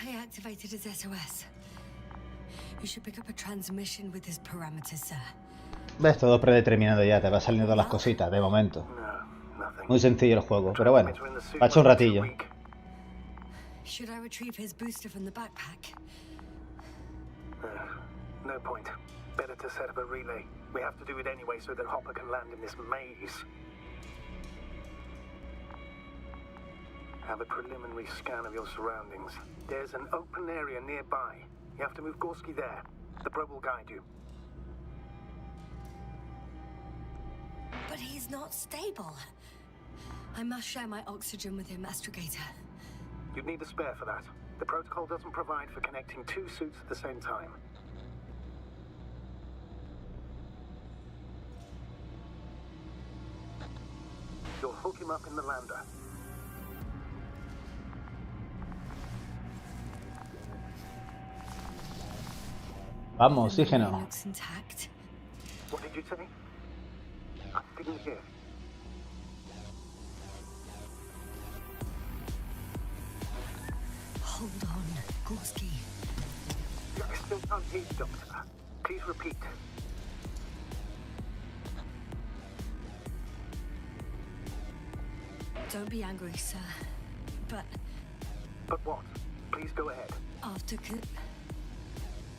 I activated his SOS. You should pick up a transmission with his parameters, sir. Ves, todo predeterminado ya, te va saliendo todas las cositas, de momento. No, nothing. Muy sencillo el juego, pero bueno, ha hecho un ratillo. Should I retrieve his booster from the backpack? No point. Better to set up a relay. We have to do it anyway so that Hopper can land in this maze. Have a preliminary scan of your surroundings. There's an open area nearby. You have to move Gorski there. The probe will guide you. But he's not stable. I must share my oxygen with him, Astrogator. You'd need a spare for that. The protocol doesn't provide for connecting two suits at the same time. You'll hook him up in the lander. Vamos, The memory oxígeno. looks intact. What did you say? I didn't hear. Hold on, Gorski. I still can't hear you, Doctor. Please repeat. Don't be angry, sir. But But what? Please go ahead.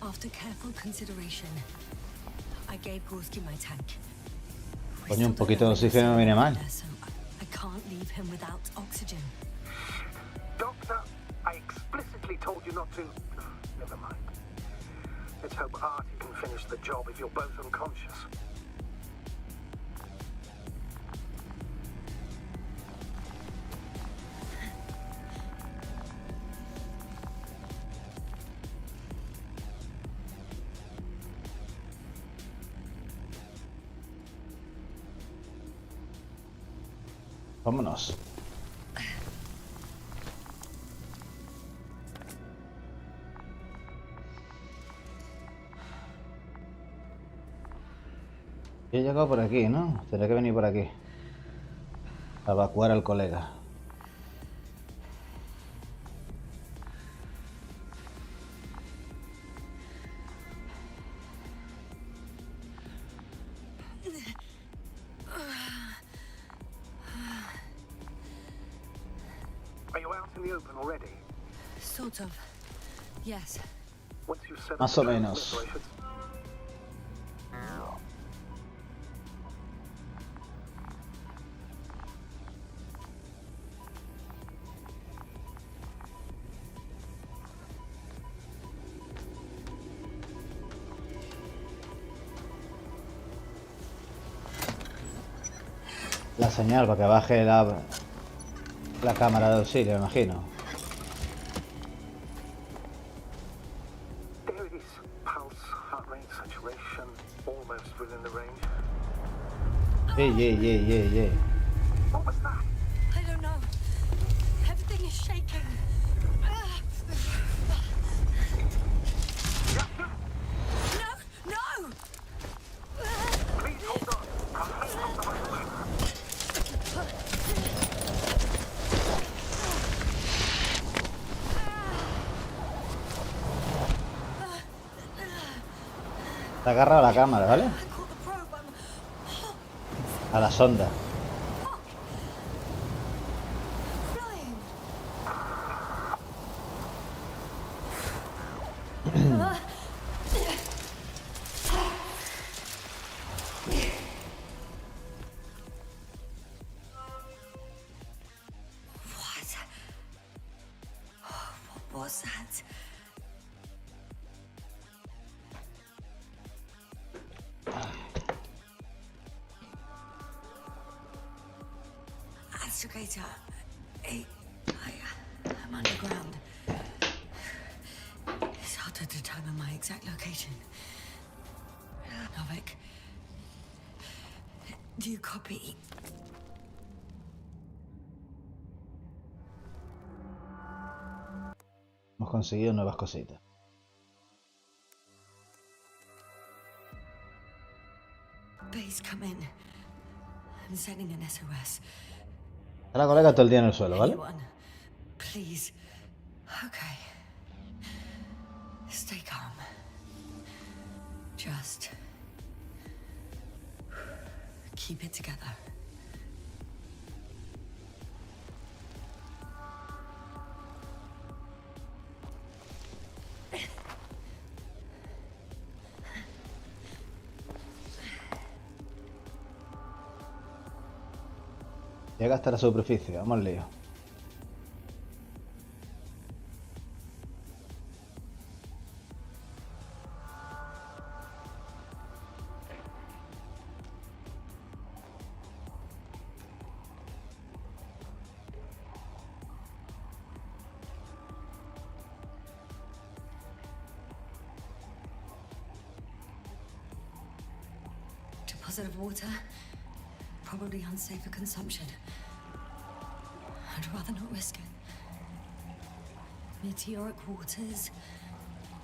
after careful consideration, I gave Gorski my tank. We Coño, un still don't poquito de have enough oxígeno no viene mal. there, so I can't leave him without oxygen. Doctor, I explicitly told you not to. Never mind. Let's hope Artie can finish the job if you're both unconscious. Vámonos. Yo he llegado por aquí, ¿no? Tendré que venir por aquí. A evacuar al colega. Are you out in the open already? Sort of. Yes. Once you set up Más o the menos. transmitter, I should- La señal para que baje la cámara de auxilio, me imagino. There it is. Pulse, heart rate, saturation, almost within the range. Yeah. What was that? I don't know. Everything is shaking. No! No! Please hold on. I'll take you to my room. Te agarra a la cámara, ¿vale? I caught the probe. A la sonda. Flying. What was that? Astrogator, I'm underground. It's hard to determine my exact location. Novik, do you copy? Hemos conseguido nuevas cositas. Base, come in. I'm sending an SOS. Está la colega todo el día en el suelo, ¿vale? Anyone, please. Okay. Stay calm. Just keep it together. Llega hasta la superficie, vamos al lío. Deposit of water, probably unsafe for consumption. I'd rather not risk it. Meteoric waters.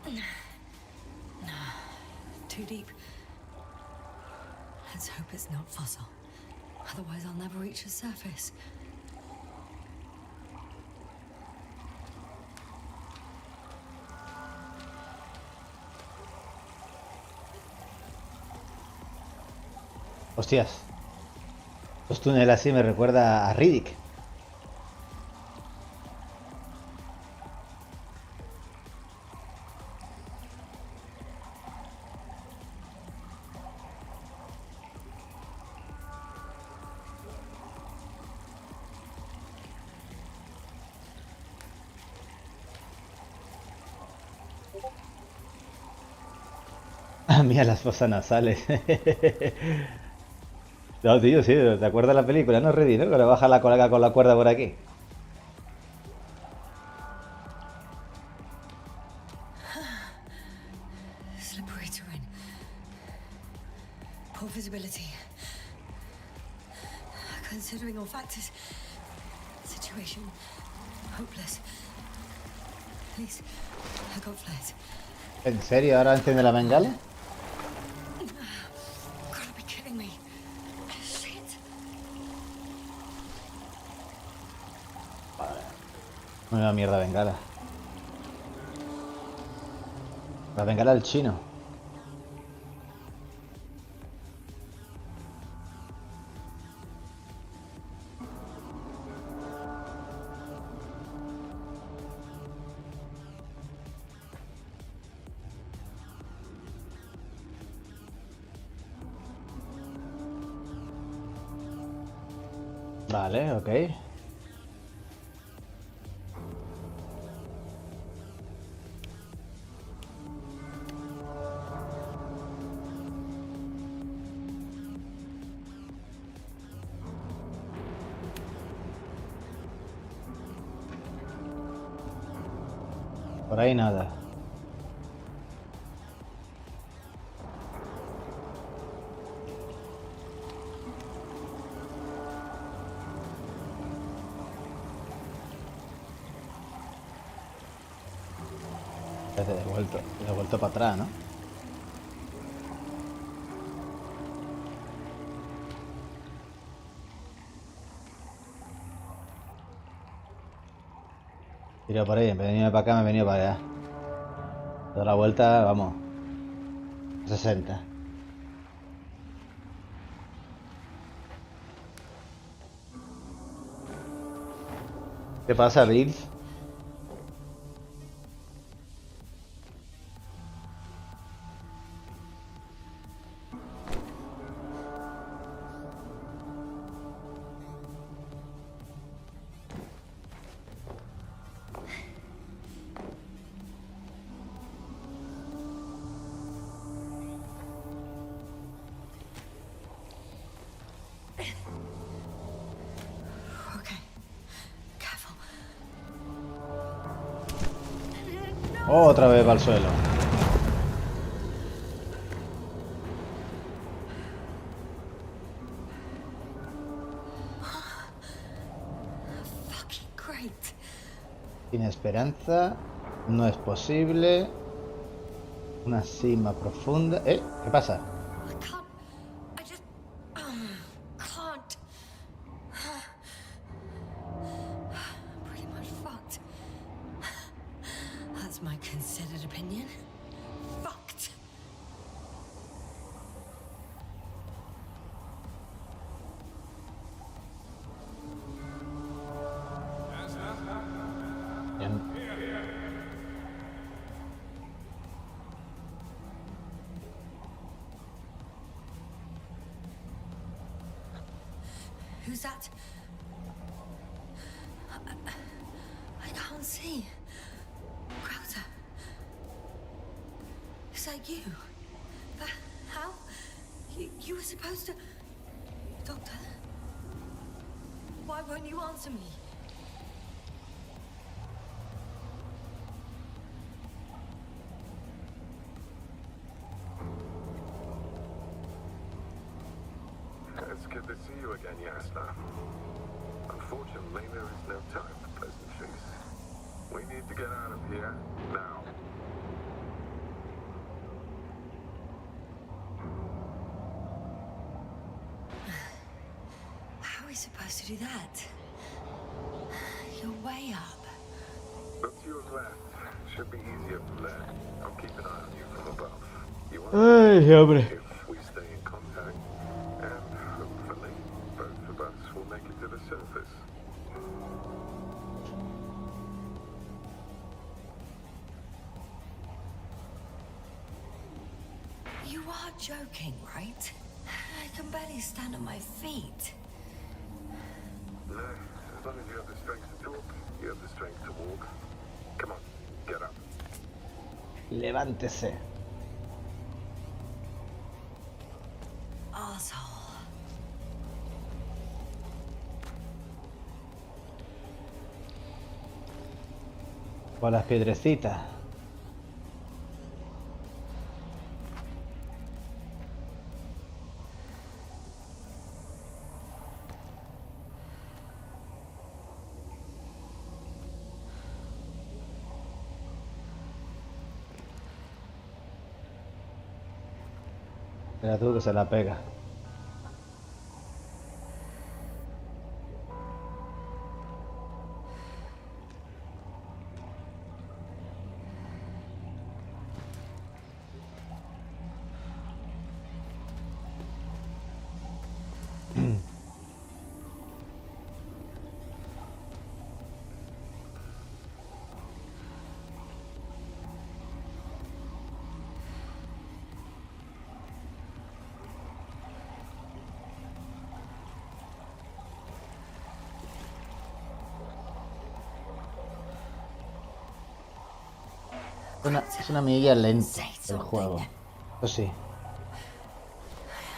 No. Too deep. Let's hope it's not fossil. Otherwise, I'll never reach the surface. Hostias. Los túneles así me recuerda a Riddick. Ah, mira las fosas nasales. No, tío, sí, ¿te acuerdas de la película? No, Reddy, ¿no? Que le baja la colega con la cuerda por aquí. Slippery terrain. Poor visibility. Considering all factors, situation hopeless. Please, I got flares. ¿En serio? ¿Ahora enciende la bengala? Gotta be kidding me. Shit. Una mierda bengala. La bengala del chino. Vale, ok. Por ahí nada. He vuelto para atrás, ¿no? Tiro por ahí, en vez de venirme para acá me he venido para allá. Toda la vuelta, vamos. 60. ¿Qué pasa, Bill? Otra vez va al suelo. Sin esperanza. No es posible. Una cima profunda. ¿Qué pasa? Who's that? I can't see. Crowder. Is that you? How? You were supposed to... Doctor? Why won't you answer me? It's good to see you again, Yasna. Unfortunately, there is no time for pleasantries. We need to get out of here now. we supposed to do that? You're way up. Look to your left. Should be easier from there. I'll keep an eye on you from above. You are Ay, hombre. if we stay in contact. And hopefully, both of us will make it to the surface. You are joking, right? I can barely stand on my feet. No, as long as you have the strength to talk, you have the strength to walk. Come on, get up. Levántese. Arsehole. Por las piedrecitas. Mira tú que se la pega. Es una medida lenta el juego. Eso sí.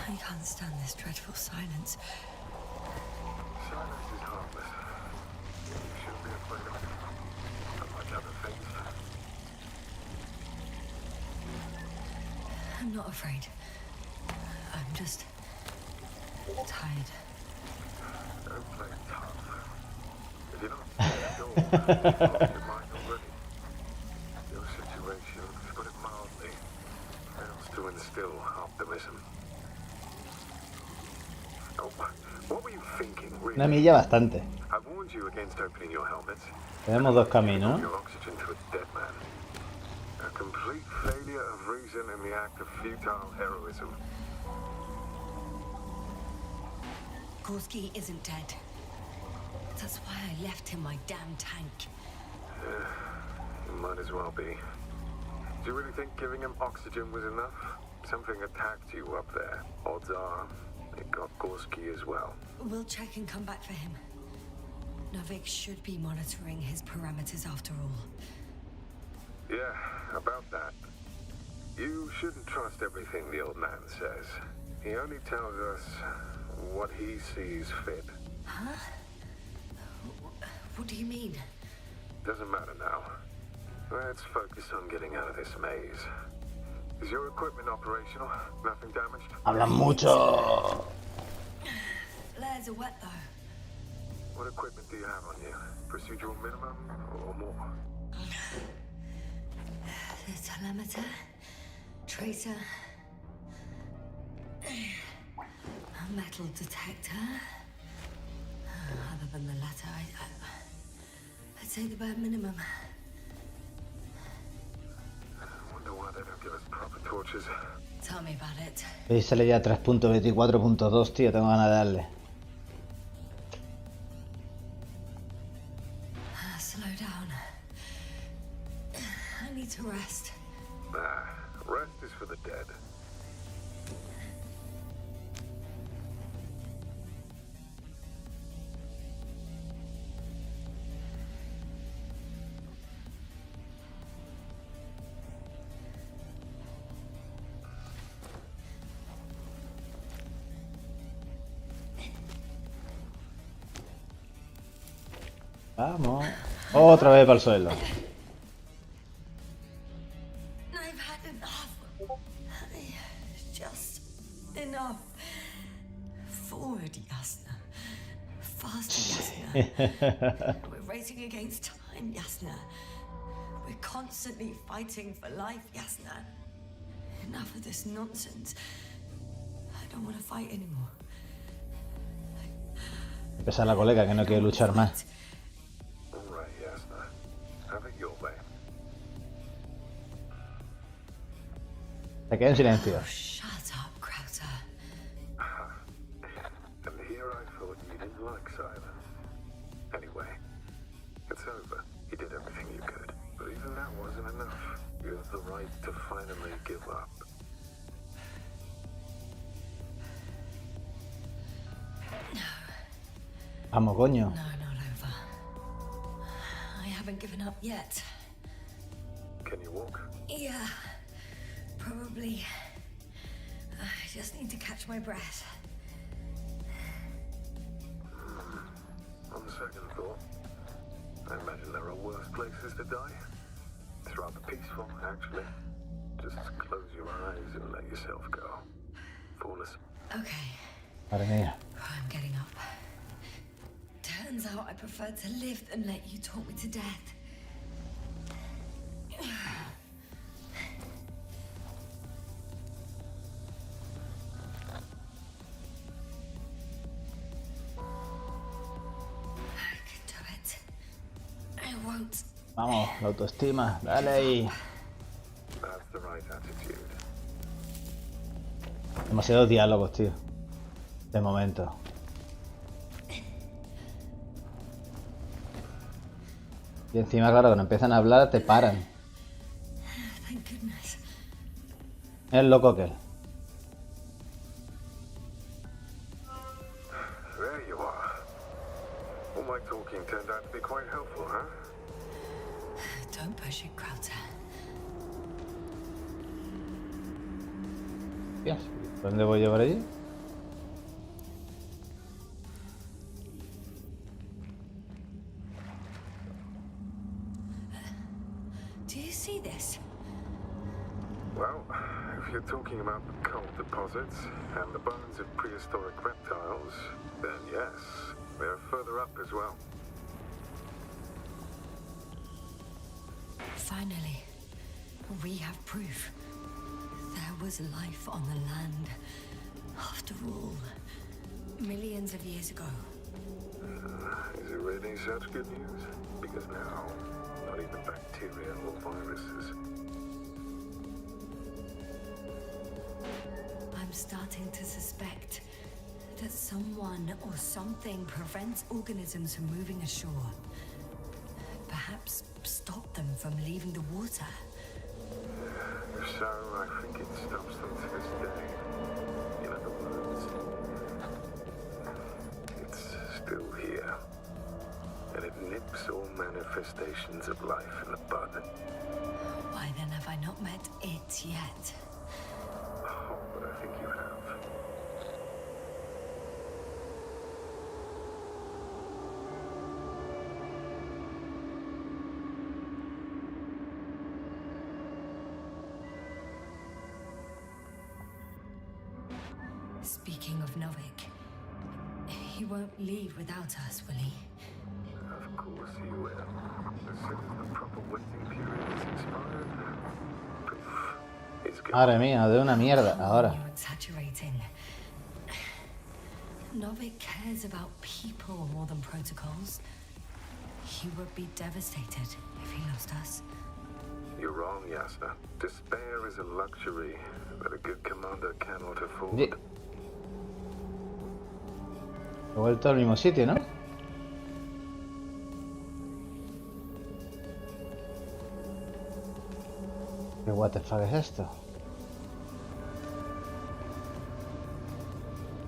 I can't stand this dreadful silence. Silence is harmless. You shouldn't be afraid of it. Unlike other things. I'm not afraid. I'm just tired. Don't play tough. If you're not scared at all, you've lost your mind already. Your situation, to put it mildly, fails to instill optimism. Oh, what were you thinking, really? Una milla bastante. I warned you against opening your helmets. Tenemos dos caminos. Your oxygen to a dead man. A complete failure of reason in the act of futile heroism. Gorski isn't dead. That's why I left him my damn tank. Might as well be. Do you really think giving him oxygen was enough? Something attacked you up there. Odds are, it got Gorski as well. We'll check and come back for him. Novik should be monitoring his parameters after all. Yeah, about that. You shouldn't trust everything the old man says. He only tells us what he sees fit. Huh? What do you mean? Doesn't matter now. Let's focus on getting out of this maze. Is your equipment operational? Nothing damaged? Hablan mucho. Flares are wet though. What equipment do you have on you? Procedural minimum or more? The telemeter, tracer, a metal detector. Other than the latter, I'd say the bare minimum. Wonder why they don't give us proper torches. Tell me about it. Veis, sale ya 3.24.2, tío, tengo ganas de darle. Slow down. I need to rest. Rest is for the dead. Vamos. Otra vez para el suelo. I've had enough. Just enough. Forward, Yasna. Faster, Yasna. We're racing against time, Yasna. We're constantly fighting for life, Yasna. Enough of this nonsense. I don't want to fight anymore. Pesa la colega que no quiere luchar más. All right, Yasna. Have it your way. Se queda en silencio. Shut up, Krauter. And here I thought you didn't like silence. Anyway, it's over. You did everything you could. But even that wasn't enough. You have the right to finally give up. Vamos, coño. No, not over. I haven't given up yet. Can you walk? Yeah, probably. I just need to catch my breath. On second thought, I imagine there are worse places to die. It's rather peaceful, actually. Just close your eyes and let yourself go. Fall asleep. Okay, Madre mía. I'm getting up. Turns out I prefer to live than let you talk me to death. I can do it. I won't. Vamos, la autoestima. Dale ahí. That's the right attitude. Demasiados diálogos, tío. De momento. Y encima, claro, cuando empiezan a hablar te paran. Thank goodness. Es el loco aquel. There you are. All my talking turned out to be quite helpful, huh? Don't push it, Krauter. Hostias, ¿dónde voy yo por allí? Do you see this? Well, if you're talking about the coal deposits and the bones of prehistoric reptiles, then yes, they're further up as well. Finally, we have proof. There was life on the land. After all, millions of years ago. Is it really such good news? Because now, not even bacteria or viruses. I'm starting to suspect that someone or something prevents organisms from moving ashore. Perhaps stop them from leaving the water. If so, I think it stops them to this day. In other words, it's still here. And it nips all manifestations of life in the bud. Why then have I not met it yet? Oh, but I think you have. Speaking of Novik, he won't leave without us, will he? Of course he will. As soon as the proper waiting period is expired, poof, he's gone. Madre mía, de una mierda. Ahora. You're exaggerating. Novik cares about people more than protocols. He would be devastated if he lost us. You're wrong, Yasna. Despair is a luxury that a good commander cannot afford. Ye- He vuelto al mismo sitio, ¿no? ¿Qué what the fuck es esto?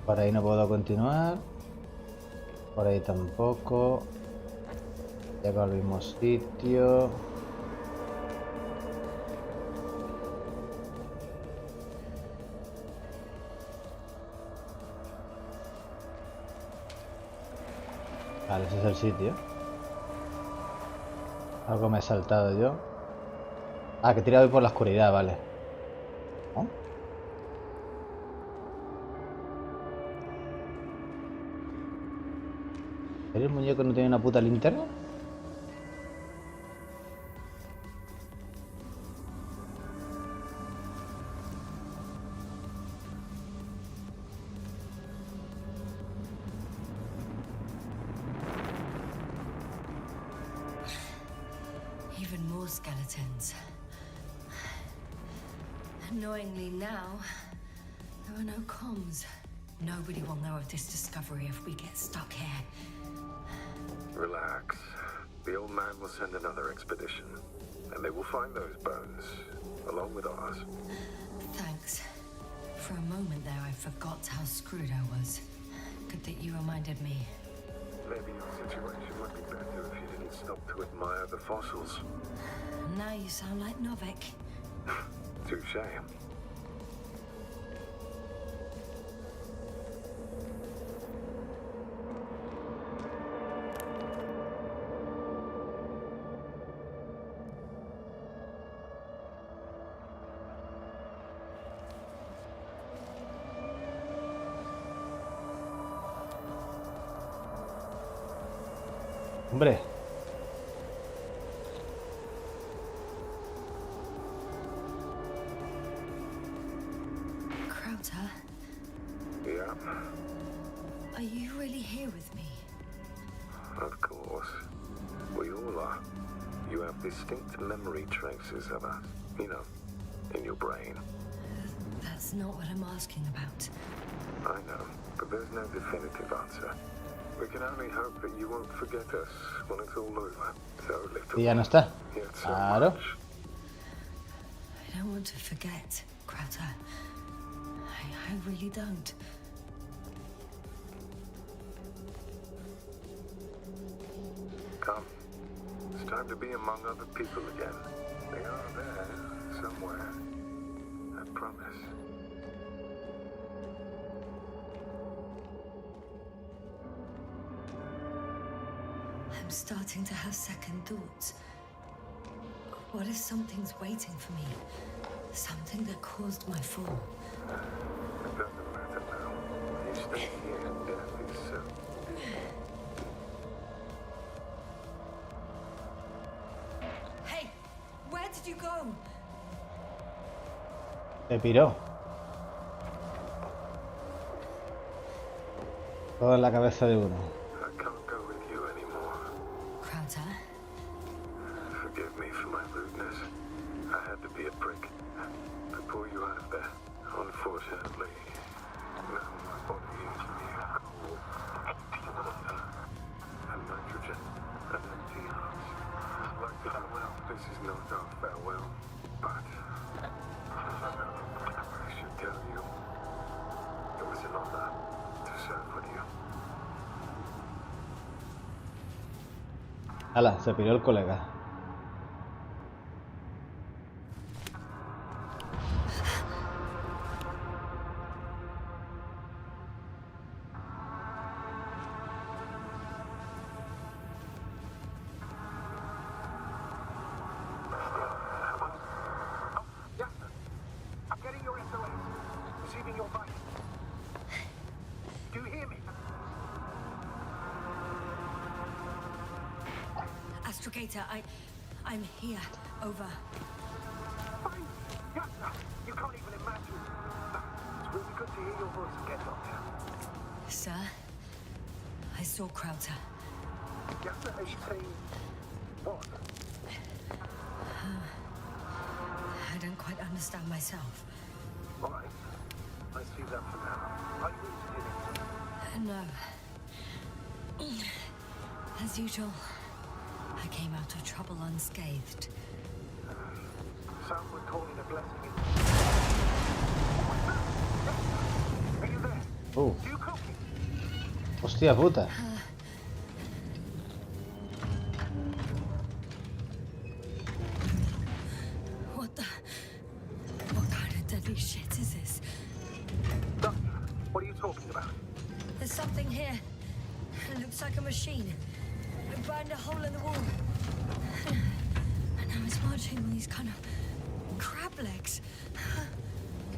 Por ahí no puedo continuar. Por ahí tampoco. Llego al mismo sitio. Vale, ese es el sitio. Algo me he saltado yo. Ah, que he tirado por la oscuridad, vale. ¿No? ¿El muñeco no tiene una puta linterna? skeletons. Annoyingly now, there are no comms. Nobody will know of this discovery if we get stuck here. Relax. The old man will send another expedition, and they will find those bones, along with ours. Thanks. For a moment there, I forgot how screwed I was. Good that you reminded me. Maybe your situation would be better if you didn't stop to admire the fossils. Now you sound like Novik. Touché. Hombre. Krauter, Yeah, are you really here with me? of course. We all are. You have distinct memory traces of us, you know, in your brain. That's not what I'm asking about. I know, but there's no definitive answer. We can only hope that you won't forget us when it's all over. So little. Y ya no está. Yet so Claro. much. I don't want to forget, Krauter. I really don't. Come. It's time to be among other people again. They are there, somewhere. I promise. I'm starting to have second thoughts. What if something's waiting for me? Something that caused my fall? It doesn't matter now. You stay here and death is so. Hey! Where did you go? Se piró. Todo en la cabeza de uno. I can't go with you anymore. Krauter? Forgive me for my rudeness. I had to be a prick. To pull you out of there. Unfortunately. Now my body is mere coal. Empty water. And nitrogen. And empty hearts. Like farewell. This is not our farewell. But I should tell you. It was an honor to serve with you. Hala, se piró el colega. Yes, sir. I'm getting your SOS. Receiving your vitals. Do you hear me? Astrogator, I'm here. Over. Fine. Yes, sir. You can't even imagine. It's really good to hear your voice again, Doctor. Sir? I saw Krauter. Yes, sir. Are you saying what? I don't quite understand myself. All right. I see that for now. Are you interested in it? No. As usual, I came out of trouble unscathed. Some would call it a blessing. Are you there? You cooking? Hostia puta. What kind of deadly shit is this? Doctor, what are you talking about? There's something here. It looks like a machine. It burned a hole in the wall. And now it's marching on these kind of crab legs.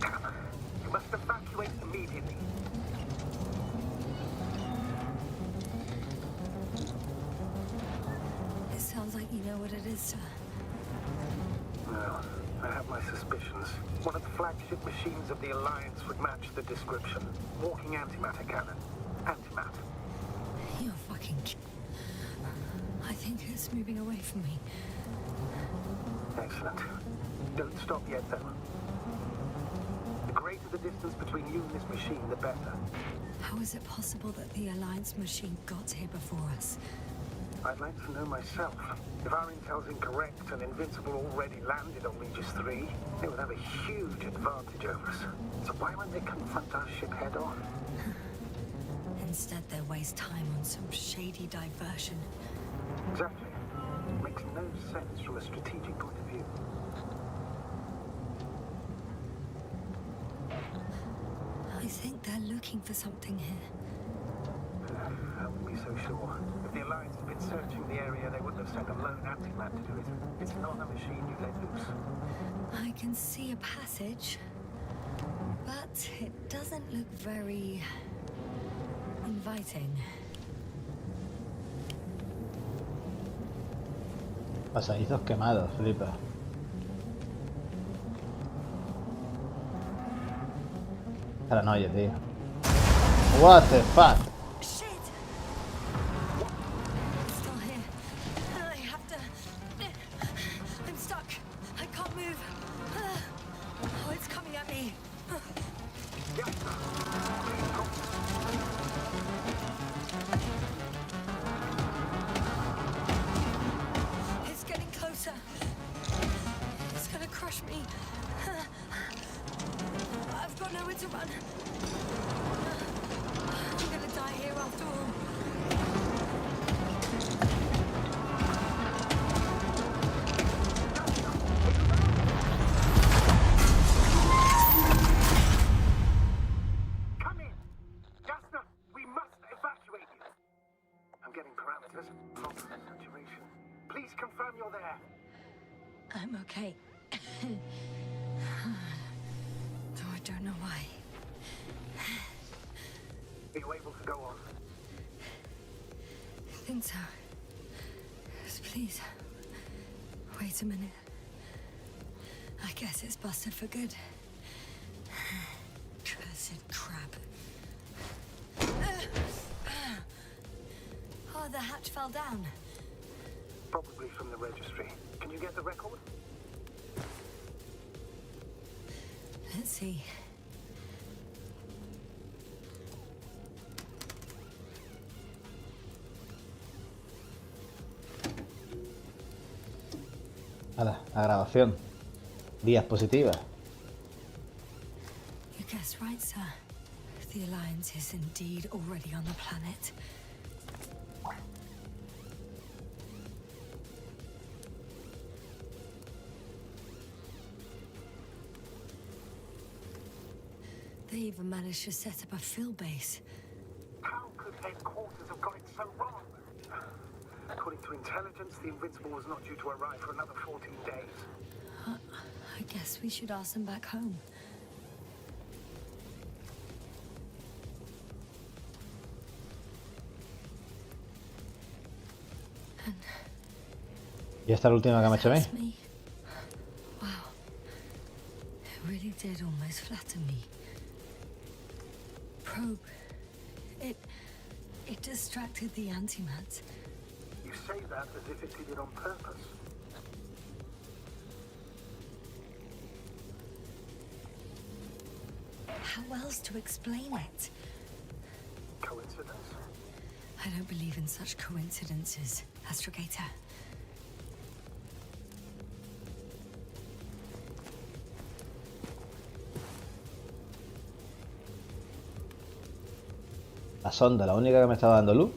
You must evacuate immediately. It sounds like you know what it is, sir. No, I have my suspicions. One of the flagship machines of the Alliance would match the description. Walking antimatter cannon. Antimatter. You're fucking... I think it's moving away from me. Excellent. Don't stop yet, though. The greater the distance between you and this machine, the better. How is it possible that the Alliance machine got here before us? I'd like to know myself. If our intel's incorrect and Invincible already landed on Regis 3, they would have a huge advantage over us. So why won't they confront our ship head on? Instead, they waste time on some shady diversion. Exactly. Makes no sense from a strategic point of view. I think they're looking for something here. I wouldn't be so sure. If the Alliance had been searching the area, they wouldn't have sent a lone anti-man to do it. It's not a machine you let loose. I can see a passage, but it doesn't look very inviting. Pasadizos quemados, flipa. Paranoia, tío. What the fuck? Shit! It's still here. I have to... I'm stuck. I can't move. Oh, it's coming at me. It's getting closer. It's gonna crush me. I've got nowhere to run. I'm gonna die here after all. Come in! Jasna, we must evacuate you. I'm getting parameters. Not saturation. Please confirm you're there. I'm okay. Though I don't know why. Are you able to go on? I think so. Just please. Wait a minute. I guess it's busted for good. Cursed crap. Oh, the hatch fell down. Probably from the registry. Can you get the record? Let's see. Hala, la grabación. Diapositiva. You guessed right, sir. The Alliance is indeed already on the planet. They even managed to set up a field base. How could headquarters have got it so wrong? According to intelligence, the Invincible was not due to arrive for another 14 days. I guess we should ask them back home. And Y esta es la última que me ha hecho a mí. that's me. Wow. It really did almost flatter me. Probe. It distracted the antimats. You say that as if it did it on purpose. How else to explain it? Coincidence? I don't believe in such coincidences, Astrogator. La sonda, la única que me estaba dando luz.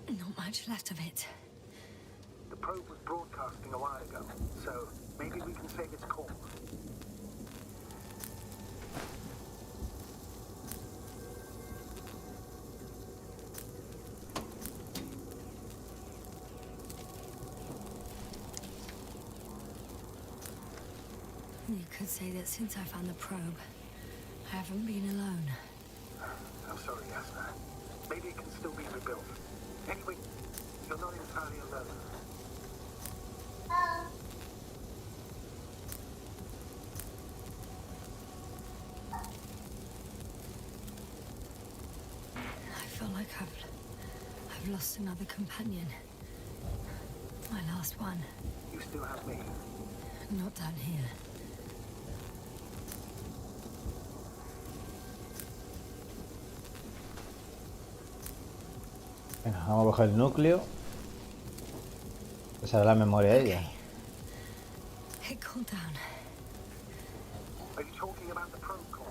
Not much left of it. The probe was broadcasting a while ago, so maybe we can save its call. You could say that since I found the probe, I haven't been alone. I'm sorry, Jasna. Maybe it can still be rebuilt. Anyway, you're not entirely alone. I've lost another companion. My last one. You still have me. Not down here. Venga, vamos a coger el núcleo. Esa es la memoria de ella. It cooled down. Are you talking about the probe core?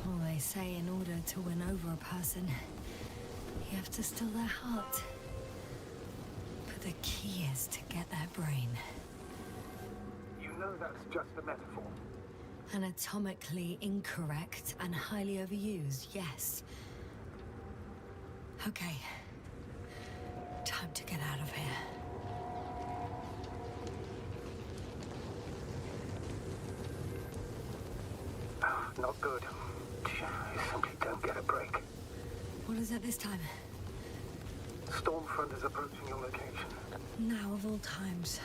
Well, they say in order to win over a person, you have to steal their heart. But the key is to get their brain. You know that's just a metaphor. Anatomically incorrect and highly overused, yes. Okay. Time to get out of here. Oh, not good. You simply don't get a break. What is it this time? Stormfront is approaching your location. Now of all times.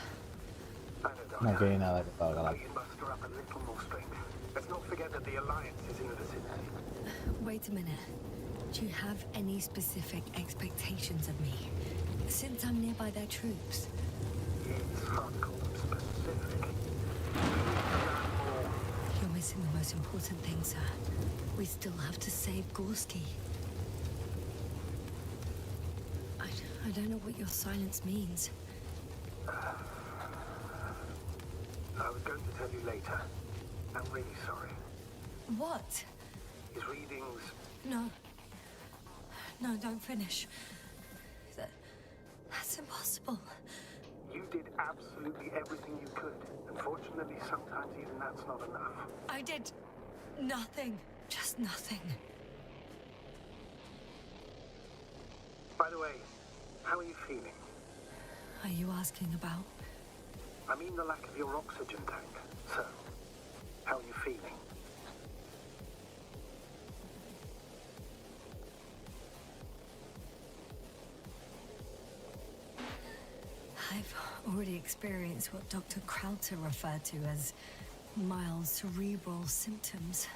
I know, Doctor. No tiene nada que valga la You can muster up a little more strength. Let's not forget that the Alliance is in the vicinity. Wait a minute. Do you have any specific expectations of me? Since I'm nearby their troops. It's hard to call them specific. We need to learn more. You're missing the most important thing, sir. We still have to save Gorski. I don't know what your silence means. I was going to tell you later. I'm really sorry. What? His readings... No. No, don't finish. That's impossible. You did absolutely everything you could. Unfortunately, sometimes even that's not enough. I did nothing. Just nothing. By the way, how are you feeling? Are you asking about? I mean the lack of your oxygen tank. So, how are you feeling? I've already experienced what Dr. Krauter referred to as mild cerebral symptoms.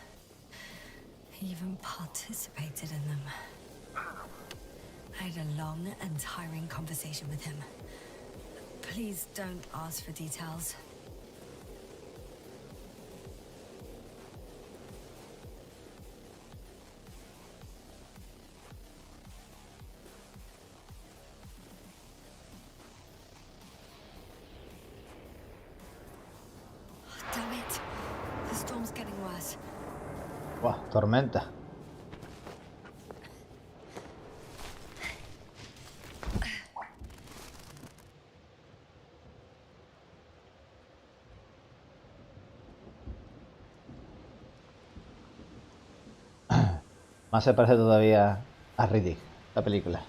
He even participated in them. I had a long and tiring conversation with him. Please don't ask for details. Damn it. The storm's getting worse. Buah, tormenta. Más se parece todavía a Riddick, la película.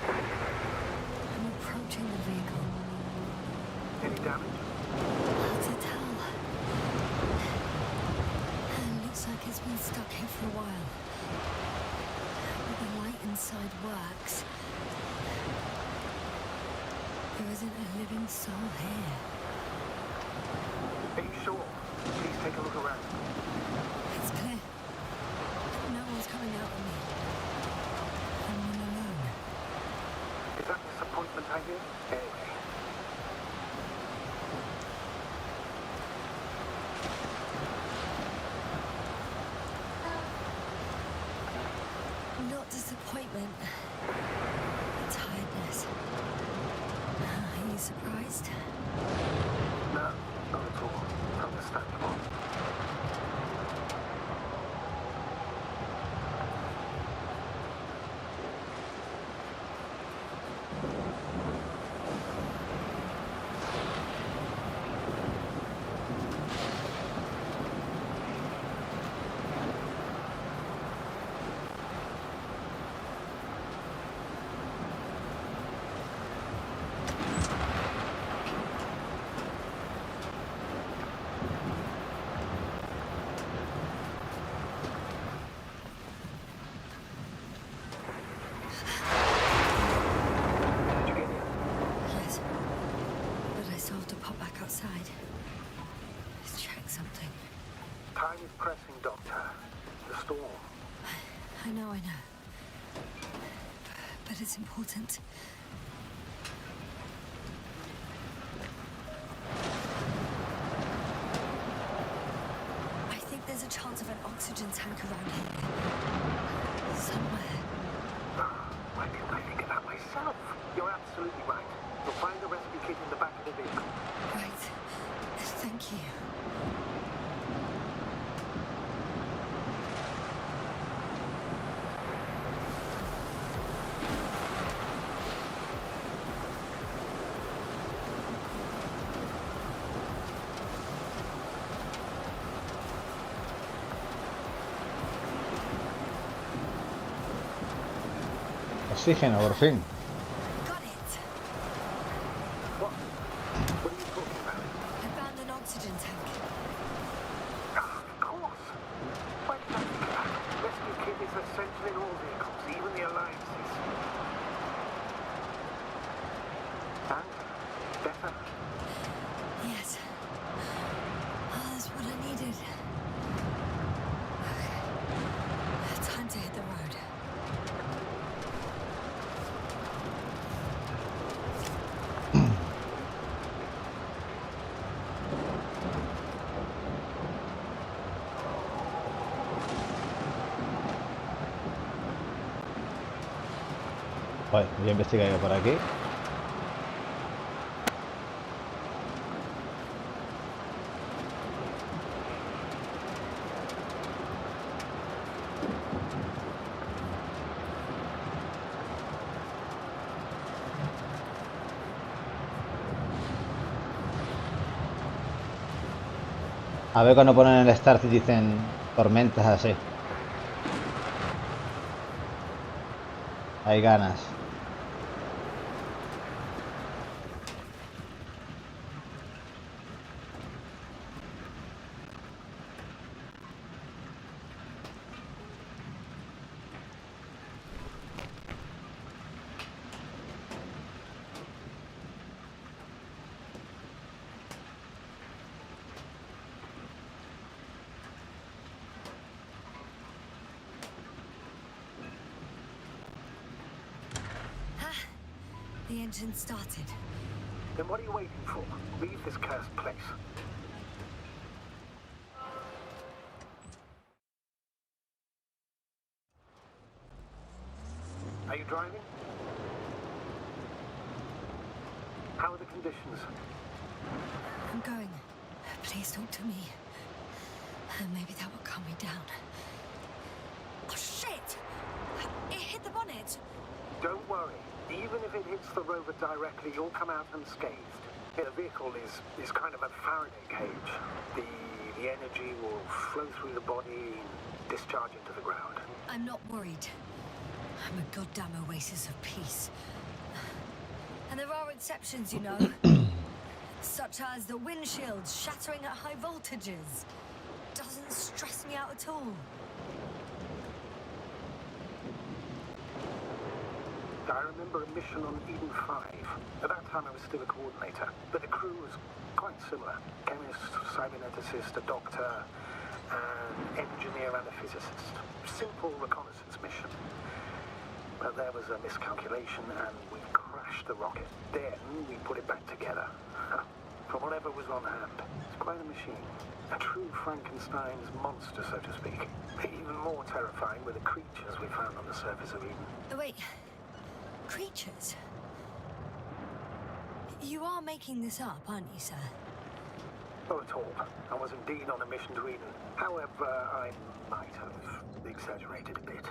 I'm approaching the vehicle. Any damage? Hard to tell. Looks like it's been stuck here for a while. But the light inside works. There isn't a living soul here. Are you sure? Please take a look around. It's clear. No one's coming out of me. I'm all alone. Is that disappointment I hear? Anyway. Not disappointment. Tiredness. Are you surprised? No, not at all. Understandable. Time is pressing, Doctor. The storm. I know. But it's important. I think there's a chance of an oxygen tank around here. Somewhere. Why didn't I think of that myself? You're absolutely right. You'll find the rescue kit in the back of the vehicle. Right. Thank you. Oxígeno, por fin. Got it. What? What are you talking about? I found an oxygen tank. Of course. Why did I think of that? Rescue kit is essential in all vehicles, even the Alliances. And? Better? Yes. Oh, that's what I needed. Okay. Time to hit the road. Vale, voy a investigar yo por aquí. A ver cuando ponen el start y dicen tormentas así. Hay ganas. The engine started. Then what are you waiting for? Leave this cursed place. Are you driving? How are the conditions? I'm going. Please talk to me. Maybe that will calm me down. Oh, shit! It hit the bonnet. Don't worry. Even if it hits the rover directly, you'll come out unscathed. The vehicle is kind of a Faraday cage. The energy will flow through the body and discharge into the ground. I'm not worried. I'm a goddamn oasis of peace. And there are exceptions, you know. Such as the windshields shattering at high voltages. Doesn't stress me out at all. I remember a mission on Eden 5. At that time I was still a coordinator, but the crew was quite similar. Chemist, cyberneticist, a doctor, an engineer and a physicist. Simple reconnaissance mission. But there was a miscalculation and we crashed the rocket. Then we put it back together. From whatever was on hand. It's quite a machine. A true Frankenstein's monster, so to speak. Even more terrifying were the creatures we found on the surface of Eden. Oh, wait. Creatures? You are making this up, aren't you, sir? Not at all. I was indeed on a mission to Eden. However, I might have exaggerated a bit.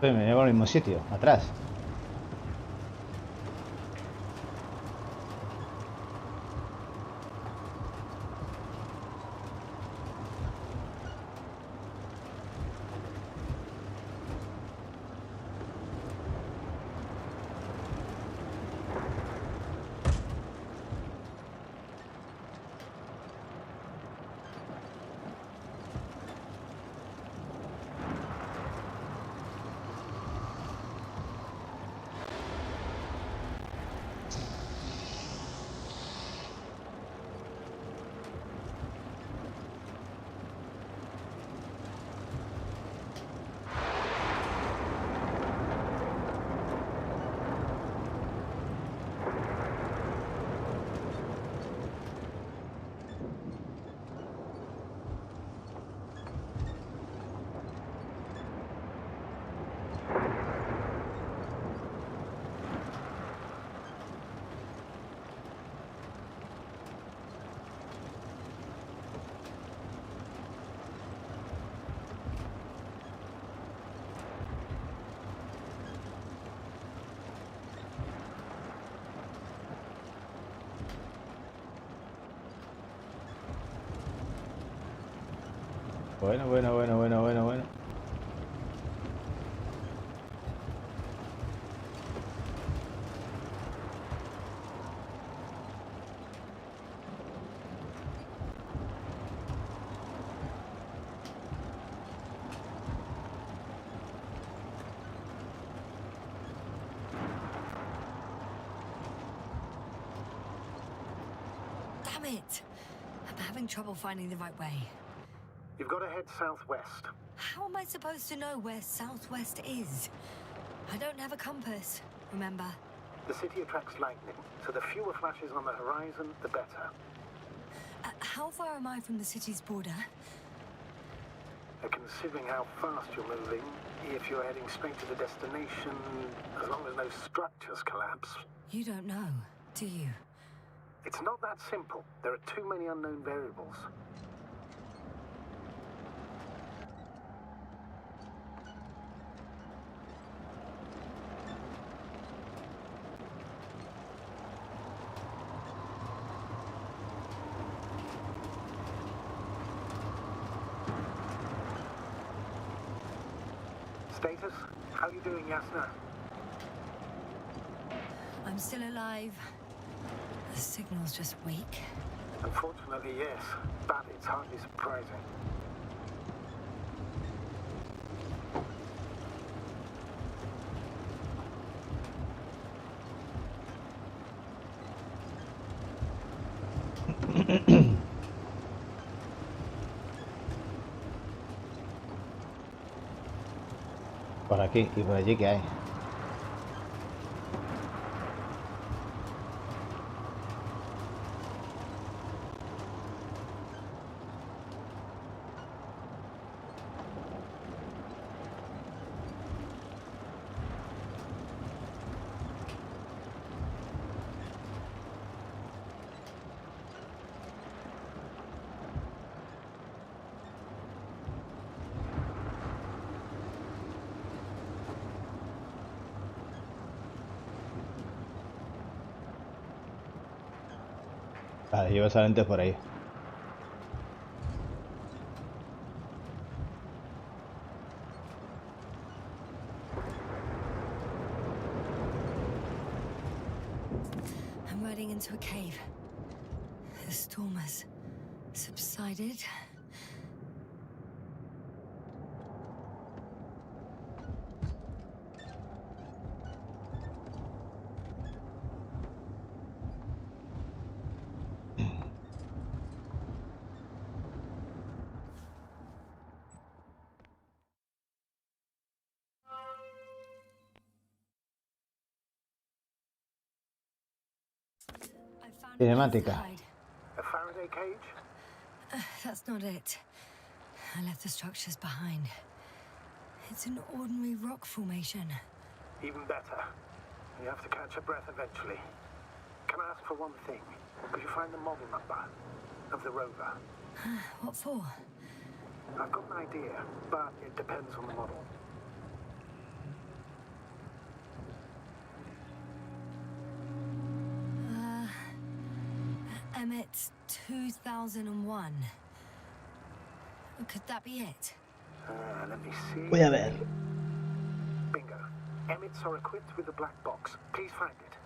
Pues me llevo al mismo sitio, atrás. Bueno. Damn it! I'm having trouble finding the right way. You've got to head southwest. How am I supposed to know where southwest is? I don't have a compass, remember? The city attracts lightning, so the fewer flashes on the horizon, the better. How far am I from the city's border? Considering how fast you're moving, if you're heading straight to the destination, as long as no structures collapse... You don't know, do you? It's not that simple. There are too many unknown variables. Status? How you doing, Yasna? I'm still alive. The signal's just weak. Unfortunately, yes. But it's hardly surprising. Por aquí y por allí, ¿qué hay? Vale, llevo solamente por ahí. I'm riding into a cave. The storm has subsided. Cinemática. A Faraday cage? That's not it. I left the structures behind. It's an ordinary rock formation. Even better. You have to catch your breath eventually. Can I ask for one thing? Could you find the model number of the rover? What for? I've got an idea, but it depends on the model. Emmett 2001. Could that be it? Let me see. Voy a ver. Bingo. Emmets are equipped with a black box. Please find it.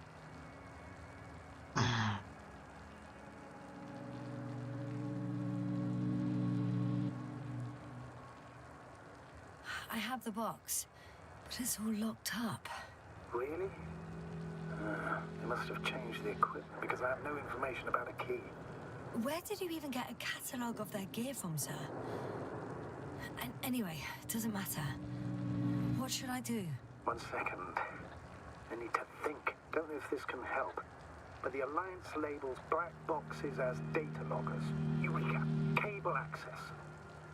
I have the box, but it's all locked up. Really? They must have changed the equipment because I have no information about a key. Where did you even get a catalogue of their gear from, sir? Anyway, it doesn't matter. What should I do? 1 second. I need to think. Don't know if this can help. But the Alliance labels black boxes as data loggers. Eureka! Cable access.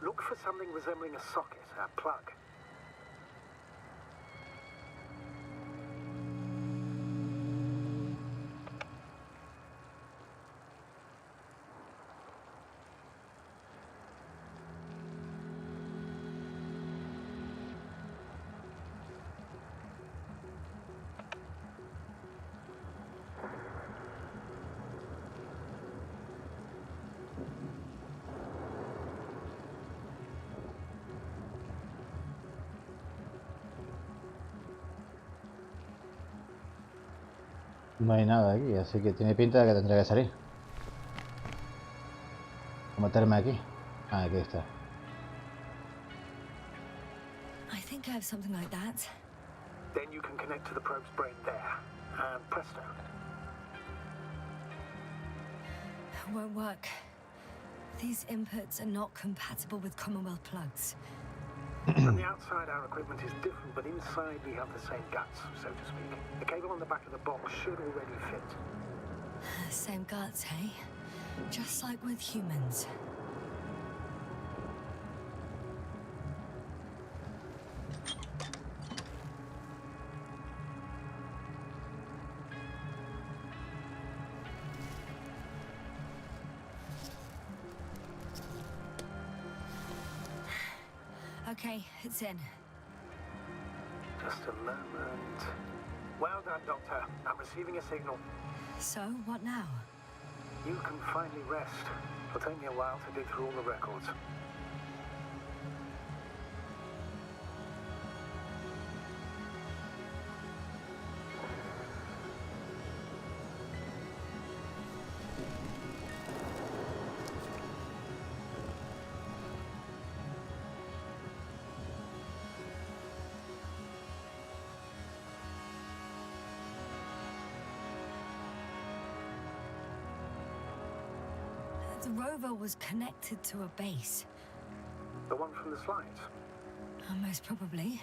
Look for something resembling a socket, a plug. No hay nada aquí, así que tiene pinta de que tendré que salir. ¿Cómo meterme aquí? Ah, aquí está. I think I have something like that. Then you can connect to the probe's brain there. And presto. Won't work. These inputs are not compatible with Commonwealth plugs. From the outside, our equipment is different, but inside we have the same guts, so to speak. The cable on the back of the box should already fit. Same guts, hey? Just like with humans. Okay, it's in. Just a moment. Well done, Doctor. I'm receiving a signal. So, what now? You can finally rest. It'll take me a while to dig through all the records. The rover was connected to a base. The one from the slides. Most probably.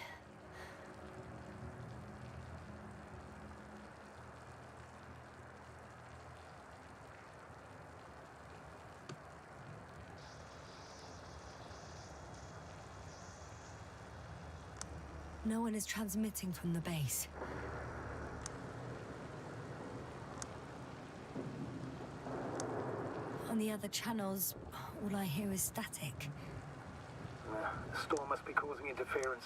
No one is transmitting from the base. On the other channels, all I hear is static. The storm must be causing interference.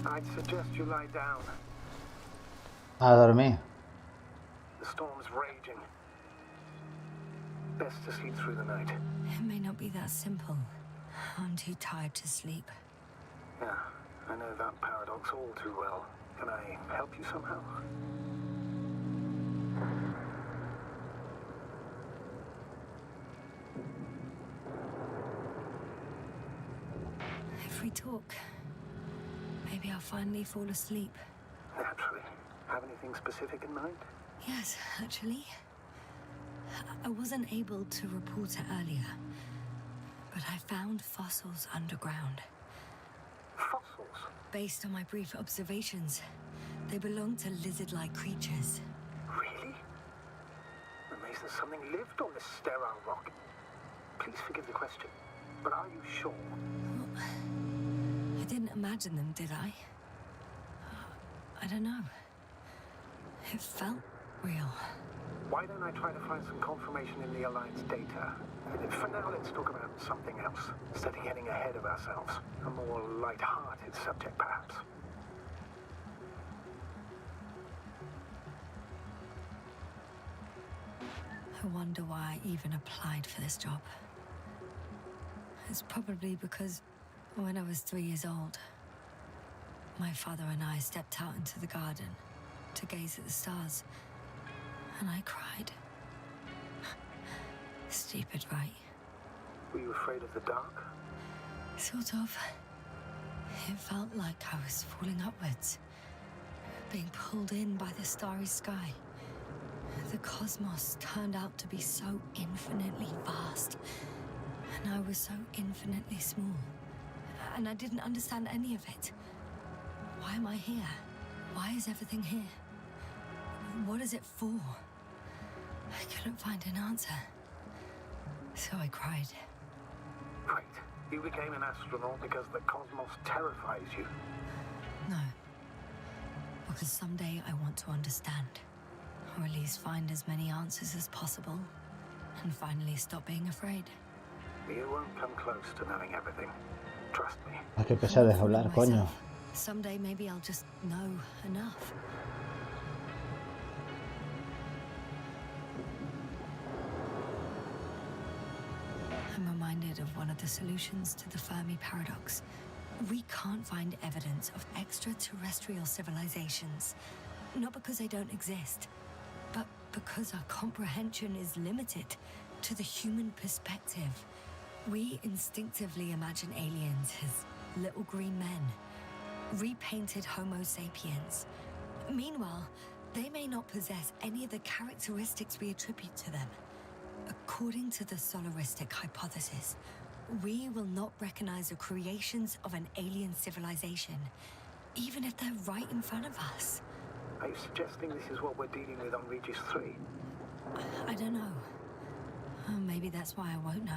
I'd suggest you lie down. A dormir. The storm's raging. Best to sleep through the night. It may not be that simple. I'm too tired to sleep. Yeah, I know that paradox all too well. Can I help you somehow? If we talk, maybe I'll finally fall asleep. Naturally. Have anything specific in mind? Yes, actually. I wasn't able to report it earlier, but I found fossils underground. Fossils? Based on my brief observations, they belong to lizard-like creatures. Really? Amazed that something lived on this sterile rock. Please forgive the question, but are you sure? Well, I didn't imagine them, did I? I don't know. It felt real. Why don't I try to find some confirmation in the Alliance data? For now, let's talk about something else, instead of getting ahead of ourselves. A more light-hearted subject, perhaps. I wonder why I even applied for this job. It's probably because when I was 3 years old, my father and I stepped out into the garden to gaze at the stars, and I cried. Stupid, right? Were you afraid of the dark? Sort of. It felt like I was falling upwards, being pulled in by the starry sky. The cosmos turned out to be so infinitely vast, and I was so infinitely small, and I didn't understand any of it. Why am I here? Why is everything here? What is it for? I couldn't find an answer, so I cried. Right. You became an astronaut because the cosmos terrifies you. No, because someday I want to understand, or at least find as many answers as possible, and finally stop being afraid. You won't come close to knowing everything. Trust me. Ah, qué pesado es hablar, coño. Someday maybe I'll just know enough. I'm reminded of one of the solutions to the Fermi paradox. We can't find evidence of extraterrestrial civilizations, not because they don't exist, but because our comprehension is limited to the human perspective. We instinctively imagine aliens as little green men, repainted Homo sapiens. Meanwhile, they may not possess any of the characteristics we attribute to them. According to the solaristic hypothesis, we will not recognize the creations of an alien civilization, even if they're right in front of us. Are you suggesting this is what we're dealing with on Regis 3? I don't know. Maybe that's why I won't know.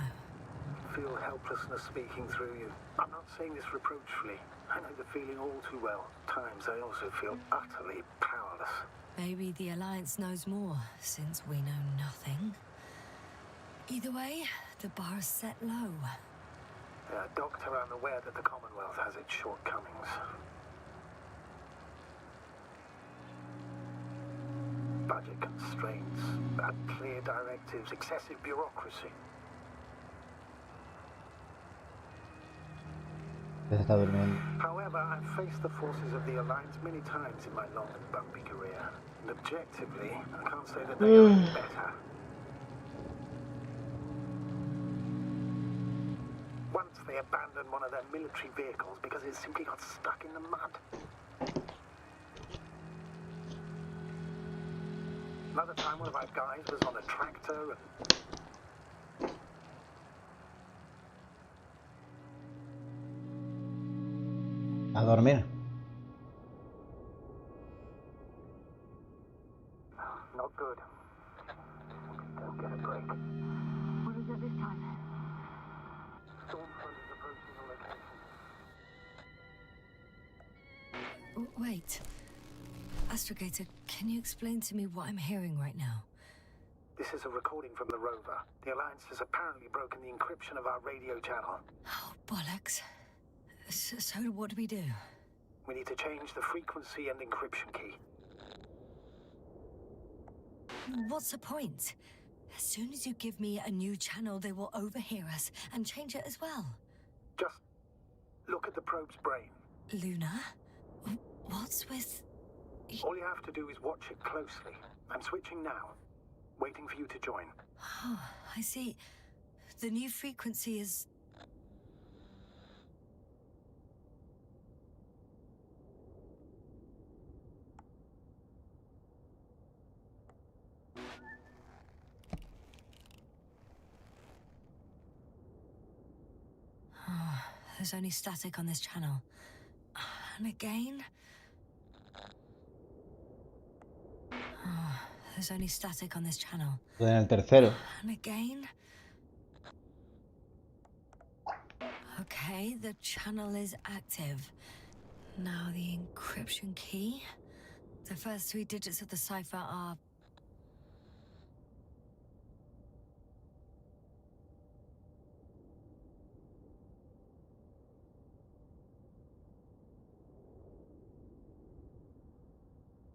Feel helplessness speaking through you. I'm not saying this reproachfully. I know the feeling all too well. At times I also feel utterly powerless. Maybe the Alliance knows more, since we know nothing. Either way, the bar is set low. Doctor, I'm aware that the Commonwealth has its shortcomings. Budget constraints, unclear directives, excessive bureaucracy. Está durmiendo. However, I've faced the forces of the Alliance many times in my long and bumpy career. And objectively, I can't say that they are any better. Once they abandoned one of their military vehicles because it simply got stuck in the mud. Another time, one of our guys was on a tractor and... A dormir. Not good. Don't get a break. What is it this time? Stormfront is approaching the location. Wait. Astrogator, can you explain to me what I'm hearing right now? This is a recording from the rover. The Alliance has apparently broken the encryption of our radio channel. Oh, bollocks. So what do we do? We need to change the frequency and encryption key. What's the point? As soon as you give me a new channel, they will overhear us and change it as well. Just look at the probe's brain. Luna? What's with... All you have to do is watch it closely. I'm switching now. Waiting for you to join. Oh, I see. The new frequency is... There's only static on this channel. And again... There's only static on this channel. En el tercero. And again... Okay, the channel is active. Now the encryption key. The first 3 digits of the cipher are...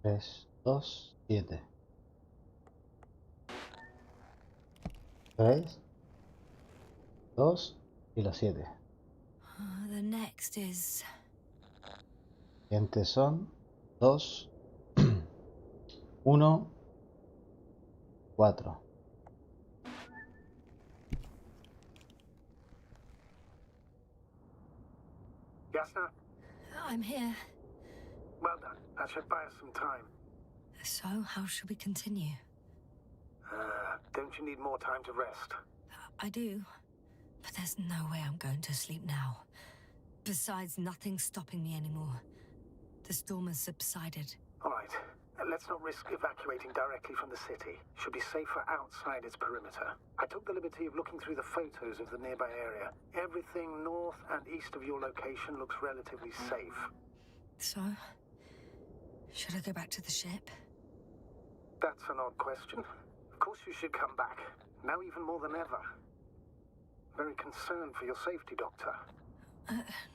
3, 2, 7. 3, 2 y los 7. The next is... Siguientes son 2, 1, 4. Yes, sir? I'm here. Well done. That should buy us some time. So, how should we continue? Don't you need more time to rest? I do. But there's no way I'm going to sleep now. Besides, nothing's stopping me anymore. The storm has subsided. All right. Let's not risk evacuating directly from the city. Should be safer outside its perimeter. I took the liberty of looking through the photos of the nearby area. Everything north and east of your location looks relatively safe. So, should I go back to the ship? That's an odd question. Of course you should come back. Now even more than ever. Very concerned for your safety, Doctor.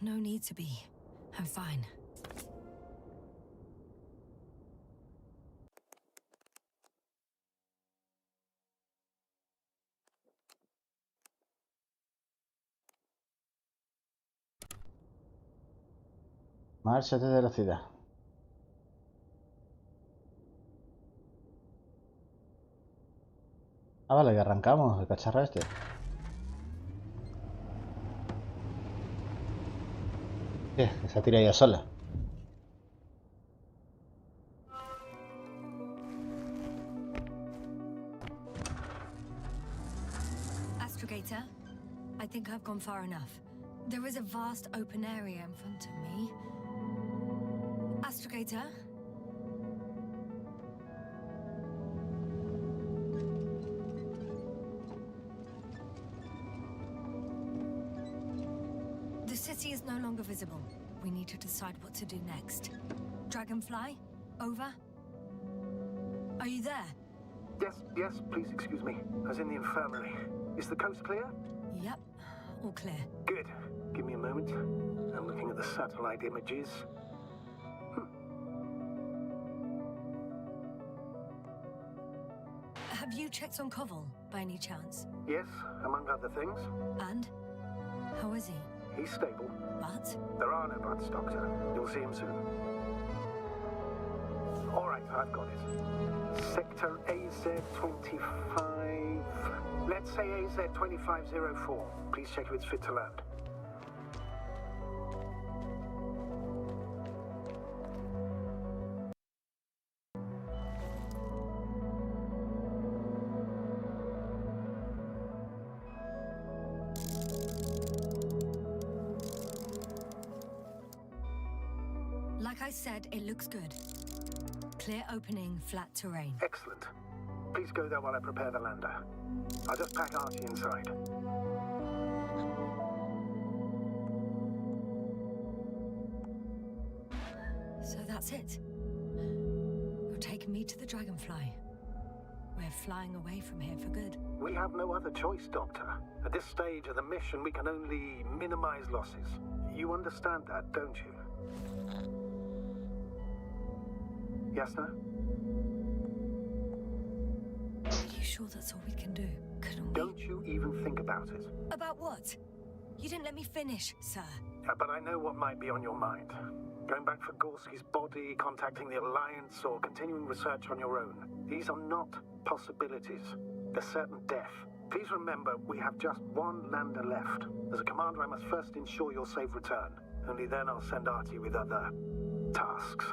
No need to be. I'm fine. Márchate de la ciudad. Ah, vale, que arrancamos el cacharro este. ¿Qué? Que se tira ella sola. Astrogator, I think I've gone far enough. There is a vast open area in front of me. Astrogator? The city is no longer visible. We need to decide what to do next. Dragonfly? Over? Are you there? Yes, please excuse me. I was in the infirmary. Is the coast clear? Yep, all clear. Good. Give me a moment. I'm looking at the satellite images. Have you checked on Koval, by any chance? Yes, among other things. And? How is he? He's stable. But? There are no buts, Doctor. You'll see him soon. All right, I've got it. Sector AZ-25... Let's say AZ-2504. Please check if it's fit to land. Like I said, it looks good. Clear opening, flat terrain. Excellent. Please go there while I prepare the lander. I'll just pack Archie inside. So that's it. You're taking me to the Dragonfly. We're flying away from here for good. We have no other choice, Doctor. At this stage of the mission, we can only minimize losses. You understand that, don't you? Yes, sir? Are you sure that's all we can do? Couldn't we? Don't you even think about it. About what? You didn't let me finish, sir. But I know what might be on your mind. Going back for Gorski's body, contacting the Alliance, or continuing research on your own. These are not possibilities. They're certain death. Please remember, we have just one lander left. As a commander, I must first ensure your safe return. Only then I'll send Archie with other tasks.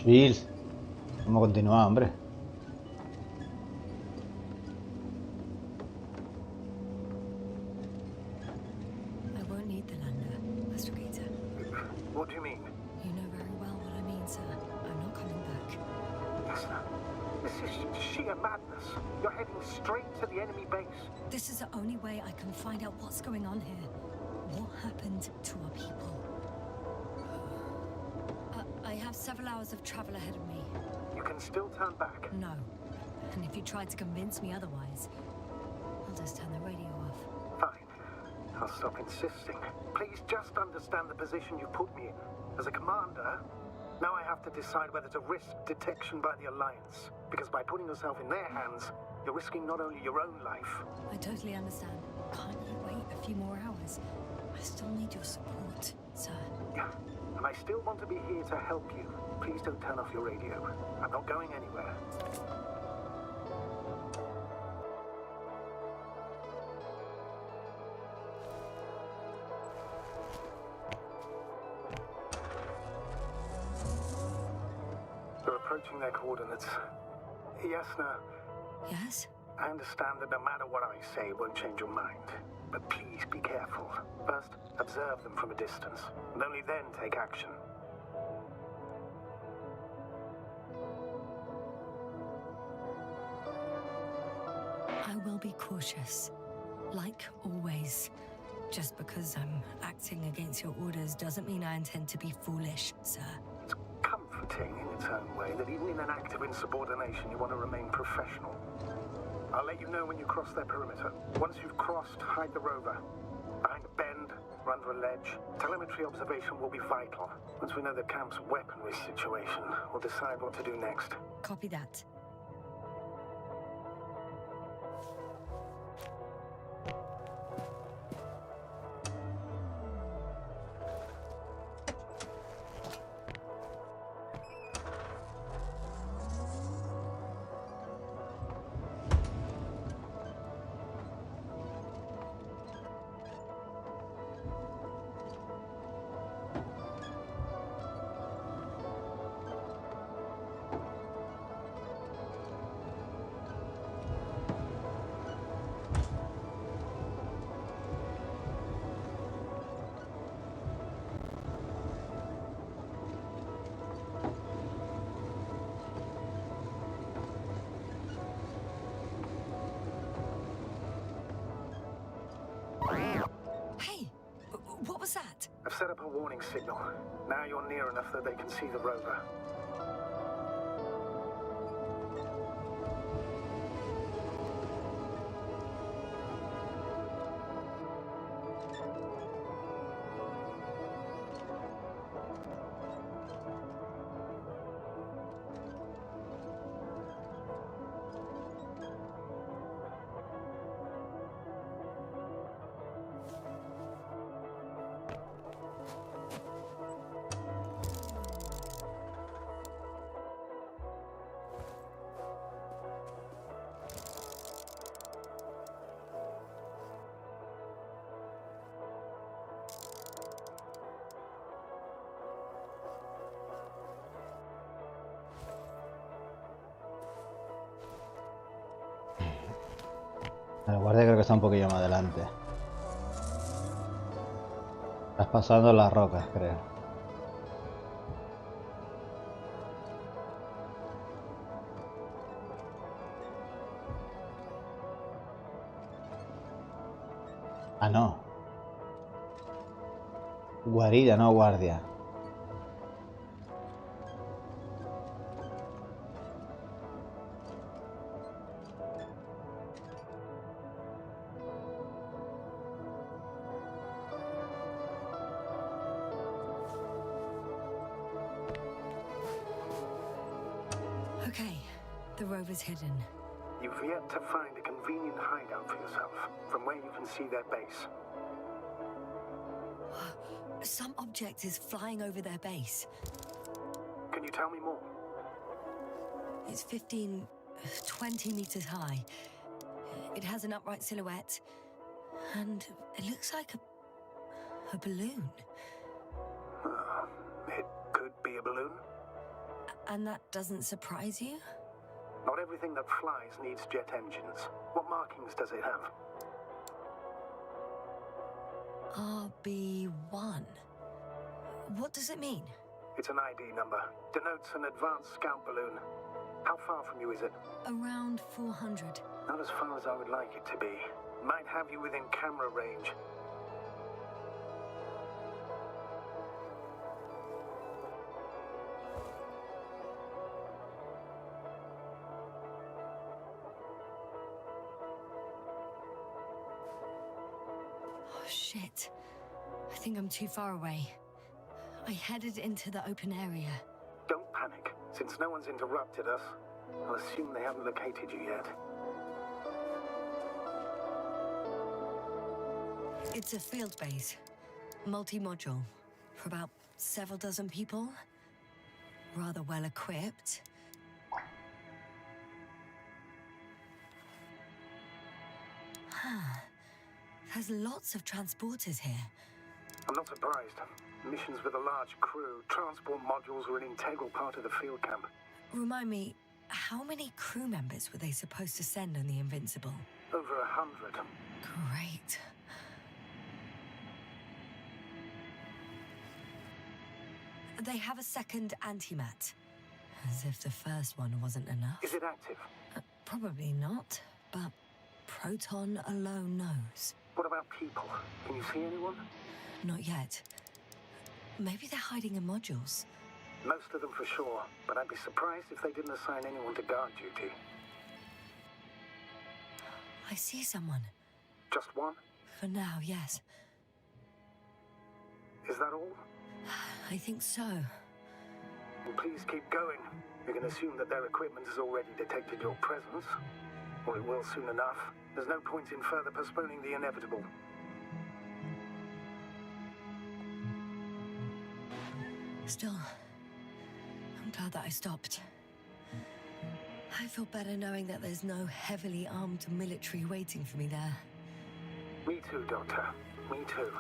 Bill, vamos a continuar, hombre. I won't need the lander, Master Gator. What do you mean? You know very well what I mean, sir. I'm not coming back. Listen, this is sheer madness. You're heading straight to the enemy base. This is the only way I can find out what's going on here. What happened to our people? I have several hours of travel ahead of me. You can still turn back. No. And if you try to convince me otherwise, I'll just turn the radio off. Fine. I'll stop insisting. Please just understand the position you put me in. As a commander, now I have to decide whether to risk detection by the Alliance. Because by putting yourself in their hands, you're risking not only your own life. I totally understand. Can't you wait a few more hours? I still need your support, sir. Yeah. And I still want to be here to help you. Please don't turn off your radio. I'm not going anywhere. They're approaching their coordinates. Yasna, Yes? I understand that no matter what I say, it won't change your mind. But please be careful. First, observe them from a distance, and only then take action. I will be cautious. Like always. Just because I'm acting against your orders doesn't mean I intend to be foolish, sir. It's comforting in its own way that even in an act of insubordination, you want to remain professional. I'll let you know when you cross their perimeter. Once you've crossed, hide the rover. Behind a bend, or under a ledge. Telemetry observation will be vital. Once we know the camp's weaponry situation, we'll decide what to do next. Copy that. Hey, what was that? I've set up a warning signal. Now you're near enough that they can see the rover. El guardia creo que está un poquillo más adelante. Estás pasando las rocas, creo. Ah, no. Guarida, no guardia. Okay, the rover's hidden. You've yet to find a convenient hideout for yourself, from where you can see their base. Some object is flying over their base. Can you tell me more? It's 15, 20 meters high. It has an upright silhouette, and it looks like a balloon. It could be a balloon. And that doesn't surprise you? Not everything that flies needs jet engines. What markings does it have? RB1. What does it mean? It's an ID number. Denotes an advanced scout balloon. How far from you is it? Around 400. Not as far as I would like it to be. Might have you within camera range. Oh, shit. I think I'm too far away. I headed into the open area. Don't panic. Since no one's interrupted us, I'll assume they haven't located you yet. It's a field base. Multi-module. For about several dozen people. Rather well equipped. There's lots of transporters here. I'm not surprised. Missions with a large crew, transport modules were an integral part of the field camp. Remind me, how many crew members were they supposed to send on the Invincible? Over 100. Great. They have a second antimat. As if the first one wasn't enough. Is it active? Probably not, but Proton alone knows. What about people? Can you see anyone? Not yet. Maybe they're hiding in modules. Most of them for sure, but I'd be surprised if they didn't assign anyone to guard duty. I see someone. Just one? For now, yes. Is that all? I think so. Well, please keep going. You can assume that their equipment has already detected your presence. Or it will soon enough. There's no point in further postponing the inevitable. Still, I'm glad that I stopped. I feel better knowing that there's no heavily armed military waiting for me there. Me too, Doctor. Me too.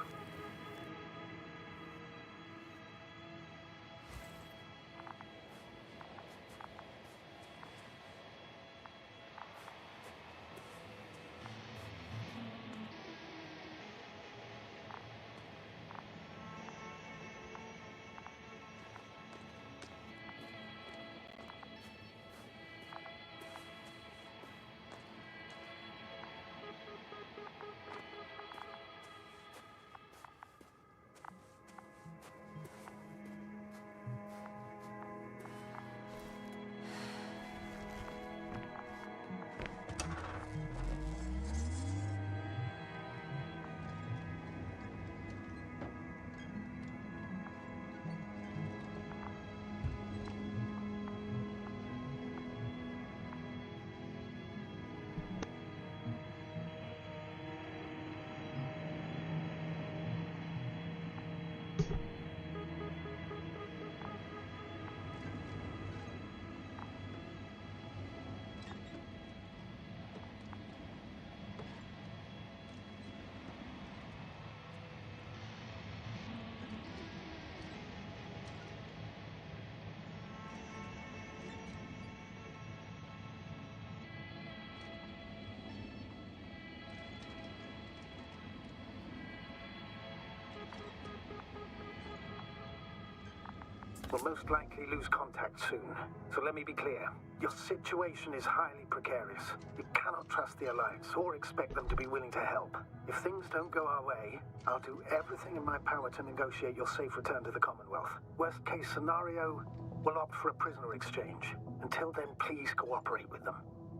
We'll most likely lose contact soon. So let me be clear. Your situation is highly precarious. You cannot trust the Alliance or expect them to be willing to help. If things don't go our way, I'll do everything in my power to negotiate your safe return to the Commonwealth. Worst case scenario, we'll opt for a prisoner exchange. Until then, please cooperate with them.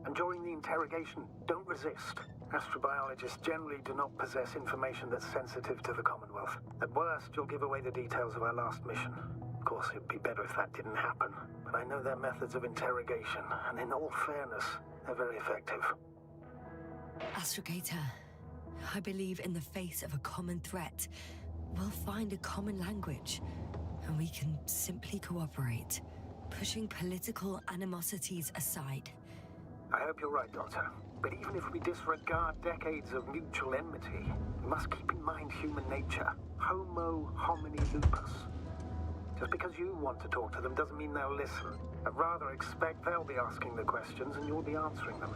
And during the interrogation, don't resist. Astrobiologists generally do not possess information that's sensitive to the Commonwealth. At worst, you'll give away the details of our last mission. Of course, it'd be better if that didn't happen. But I know their methods of interrogation, and in all fairness, they're very effective. Astrogator, I believe in the face of a common threat, we'll find a common language, and we can simply cooperate, pushing political animosities aside. I hope you're right, Doctor. But even if we disregard decades of mutual enmity, we must keep in mind human nature. Homo homini lupus. Just because you want to talk to them doesn't mean they'll listen. I'd rather expect they'll be asking the questions and you'll be answering them.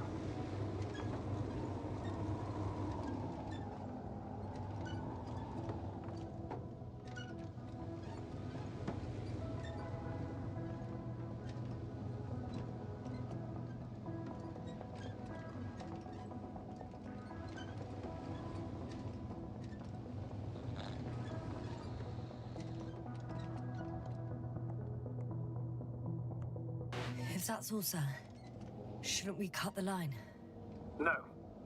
If that's all, sir, shouldn't we cut the line? No.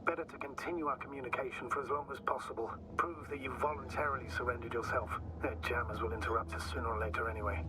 Better to continue our communication for as long as possible. Prove that you voluntarily surrendered yourself. Their jammers will interrupt us sooner or later anyway.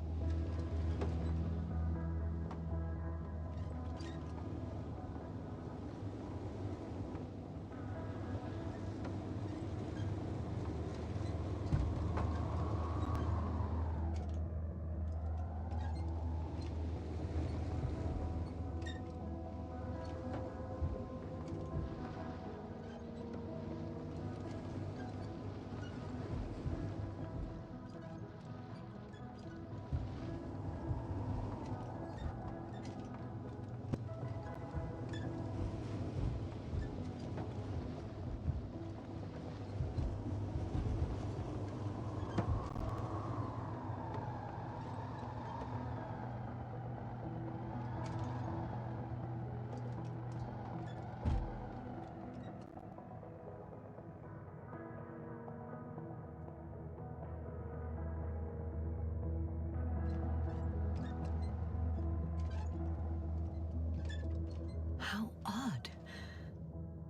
How odd.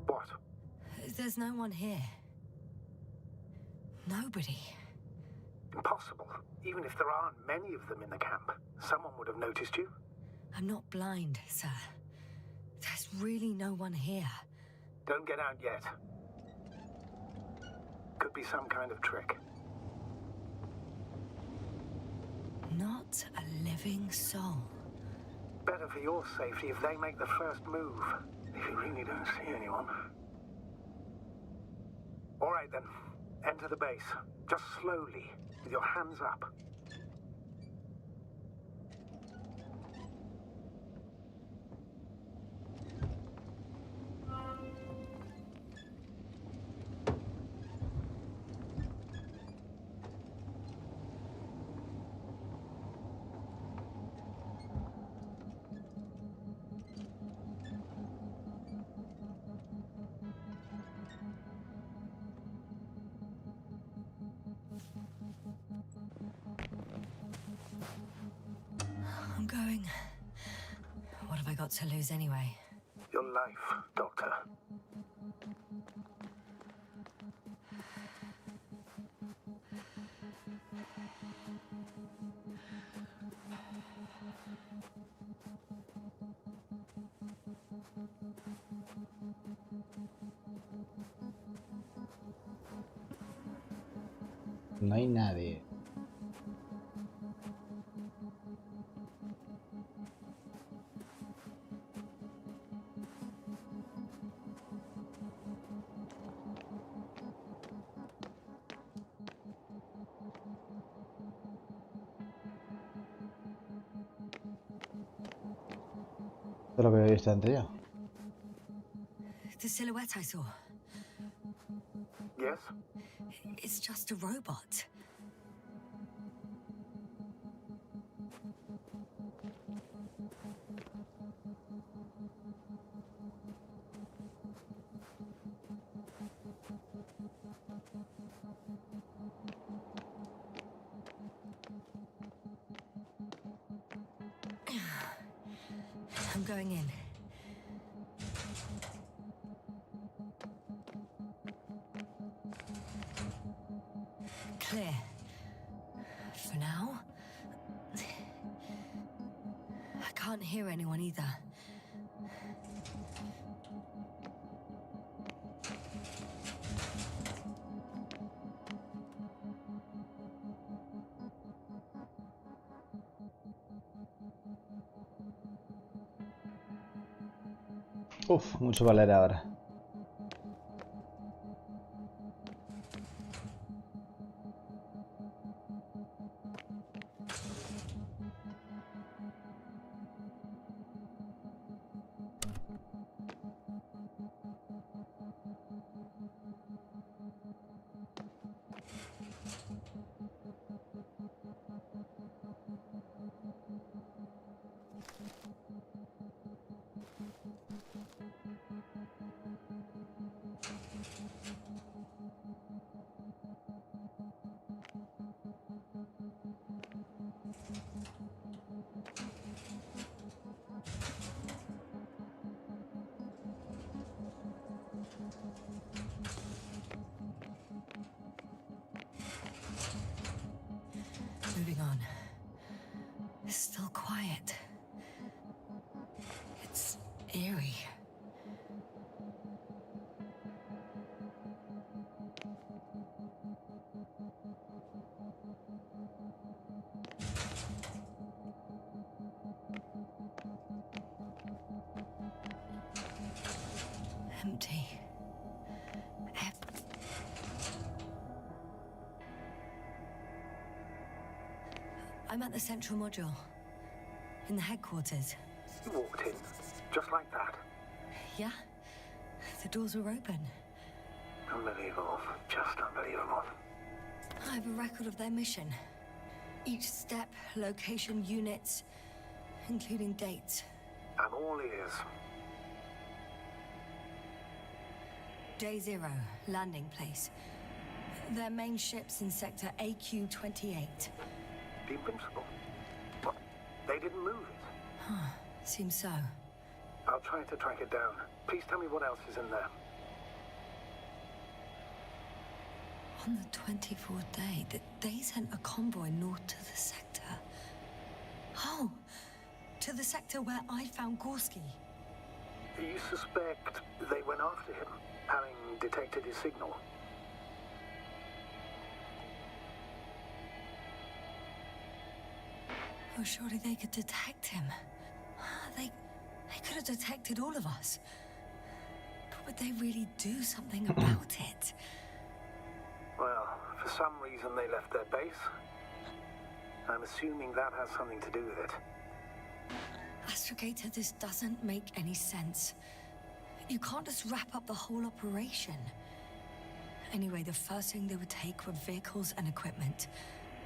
What? There's no one here. Nobody. Impossible. Even if there aren't many of them in the camp, someone would have noticed you. I'm not blind, sir. There's really no one here. Don't get out yet. Could be some kind of trick. Not a living soul. Better for your safety if they make the first move. If you really don't see anyone. All right then. Enter the base. Just slowly, with your hands up. I'm going. What have I got to lose anyway? Your life, Doctor. No hay nadie. Esto es lo que había visto antes ya. The silhouette I saw. Yes? It's just a robot. I'm going in. Clear. For now. I can't hear anyone either. Uf, mucho para leer ahora. Empty. I'm at the central module. In the headquarters. You walked in, just like that. Yeah? The doors were open. Unbelievable. Just unbelievable. I have a record of their mission. Each step, location, units, including dates. I'm all ears. Day 0, landing place. Their main ship's in sector AQ-28. The Invincible? What? They didn't move it? Huh, seems so. I'll try to track it down. Please tell me what else is in there. On the 24th day, they sent a convoy north to the sector. Oh, to the sector where I found Gorski. You suspect they went after him, having detected his signal? Oh, surely they could detect him. They could have detected all of us. But would they really do something about it? Well, for some reason they left their base. I'm assuming that has something to do with it. Astrogator, this doesn't make any sense. You can't just wrap up the whole operation. Anyway, the first thing they would take were vehicles and equipment.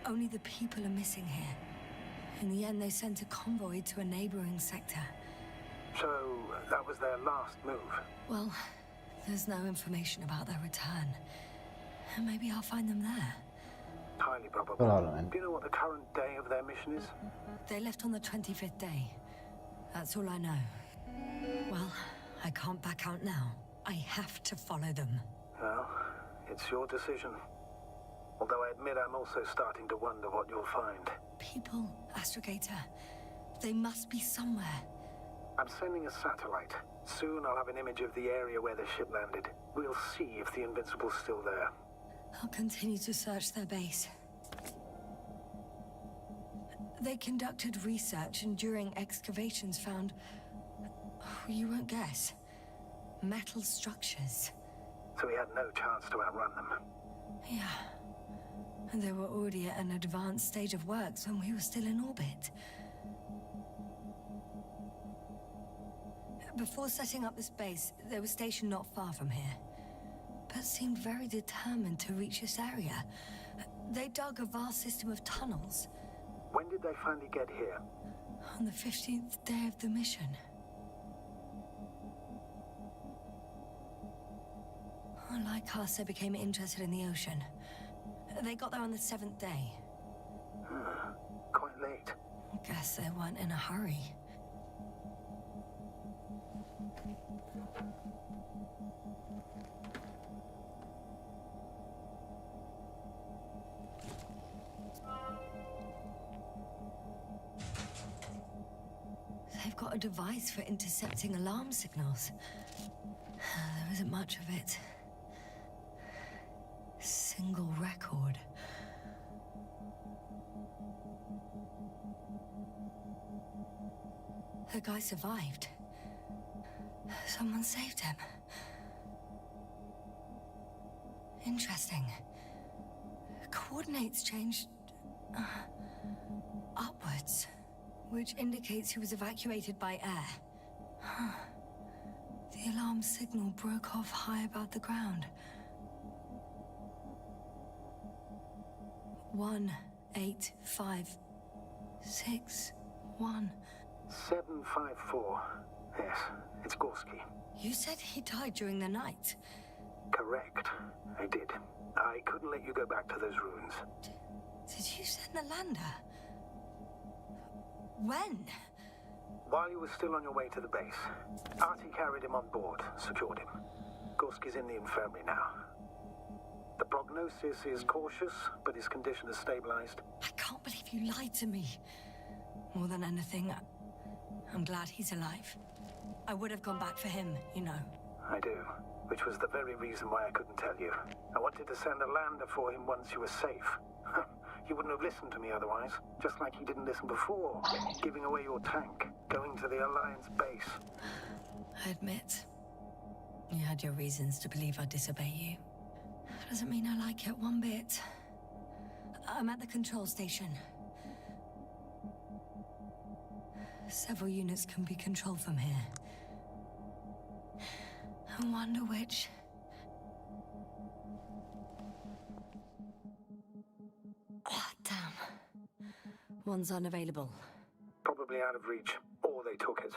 Only the people are missing here. In the end, they sent a convoy to a neighboring sector. So, that was their last move? Well, there's no information about their return. Maybe I'll find them there. Highly probable. Probablemente. Do you know what the current day of their mission is? They left on the 25th day. That's all I know. Well, I can't back out now. I have to follow them. Well, it's your decision. Although I admit I'm also starting to wonder what you'll find. People, Astrogator. They must be somewhere. I'm sending a satellite. Soon I'll have an image of the area where the ship landed. We'll see if the Invincible's still there. I'll continue to search their base. They conducted research and during excavations found... you won't guess. Metal structures. So we had no chance to outrun them. Yeah. And they were already at an advanced stage of works when we were still in orbit. Before setting up this base, they were stationed not far from here. But seemed very determined to reach this area. They dug a vast system of tunnels. When did they finally get here? On the 15th day of the mission. Like us, they became interested in the ocean. They got there on the 7th day. Quite late. Guess they weren't in a hurry. They've got a device for intercepting alarm signals. There isn't much of it. Single record. The guy survived. Someone saved him. Interesting. Coordinates changed upwards, which indicates he was evacuated by air. The alarm signal broke off high above the ground. 18561. 754. Yes, it's Gorski. You said he died during the night. Correct. I did. I couldn't let you go back to those ruins. Did you send the lander? When? While you were still on your way to the base, Artie carried him on board, secured him. Gorski's in the infirmary now. The prognosis is cautious, but his condition has stabilized. I can't believe you lied to me. More than anything, I'm glad he's alive. I would have gone back for him, you know. I do, which was the very reason why I couldn't tell you. I wanted to send a lander for him once you were safe. You wouldn't have listened to me otherwise, just like you didn't listen before, giving away your tank, going to the Alliance base. I admit, You had your reasons to believe I'd disobey you. Doesn't mean I like it one bit. I'm at the control station. Several units can be controlled from here. I wonder which. Oh, damn. One's unavailable. Probably out of reach, or they took it.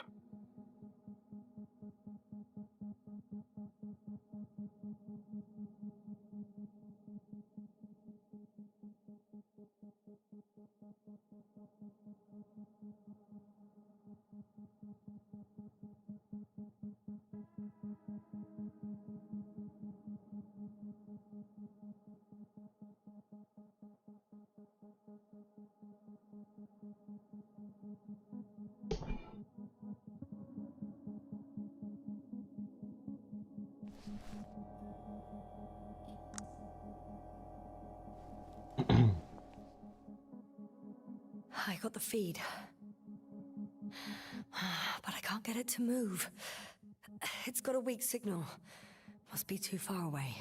I got the feed. But I can't get it to move. It's got a weak signal. Must be too far away.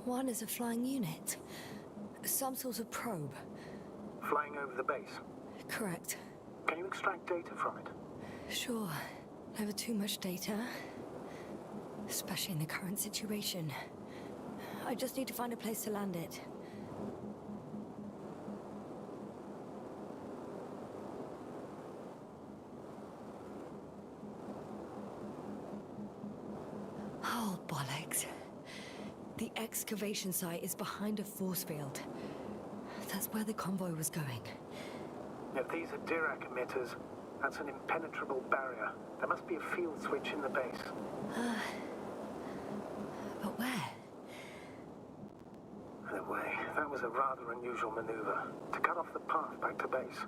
One is a flying unit. Some sort of probe. Flying over the base. Correct. Can you extract data from it? Sure. Never too much data. Especially in the current situation. I just need to find a place to land it. Oh, bollocks. The excavation site is behind a force field. That's where the convoy was going. If these are Dirac emitters, that's an impenetrable barrier. There must be a field switch in the base. But where? In a way, that was a rather unusual maneuver, to cut off the path back to base.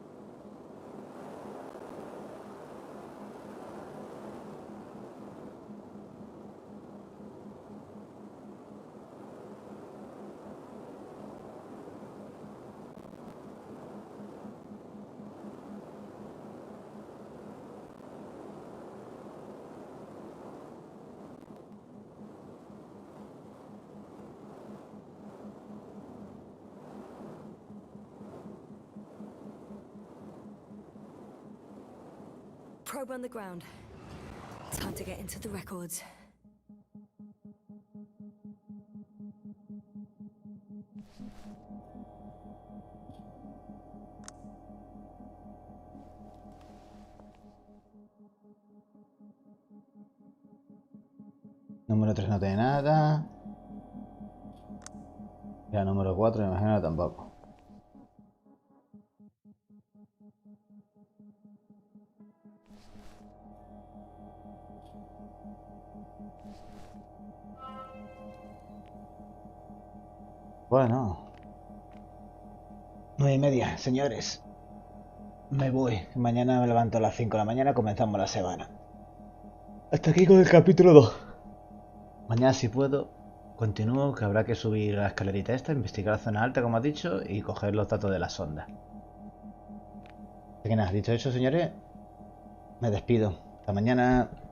Probe on the ground. Time to get into the records. Número 3 no tiene nada. Ya número 4 me imagino tampoco. Bueno, 9:30, señores. Me voy. Mañana me levanto a las 5 de la mañana, comenzamos la semana. Hasta aquí con el capítulo 2. Mañana, si puedo, continúo, que habrá que subir la escalerita esta, investigar la zona alta, como has dicho, y coger los datos de la sonda. Así que nada, dicho eso, señores, me despido. Hasta mañana.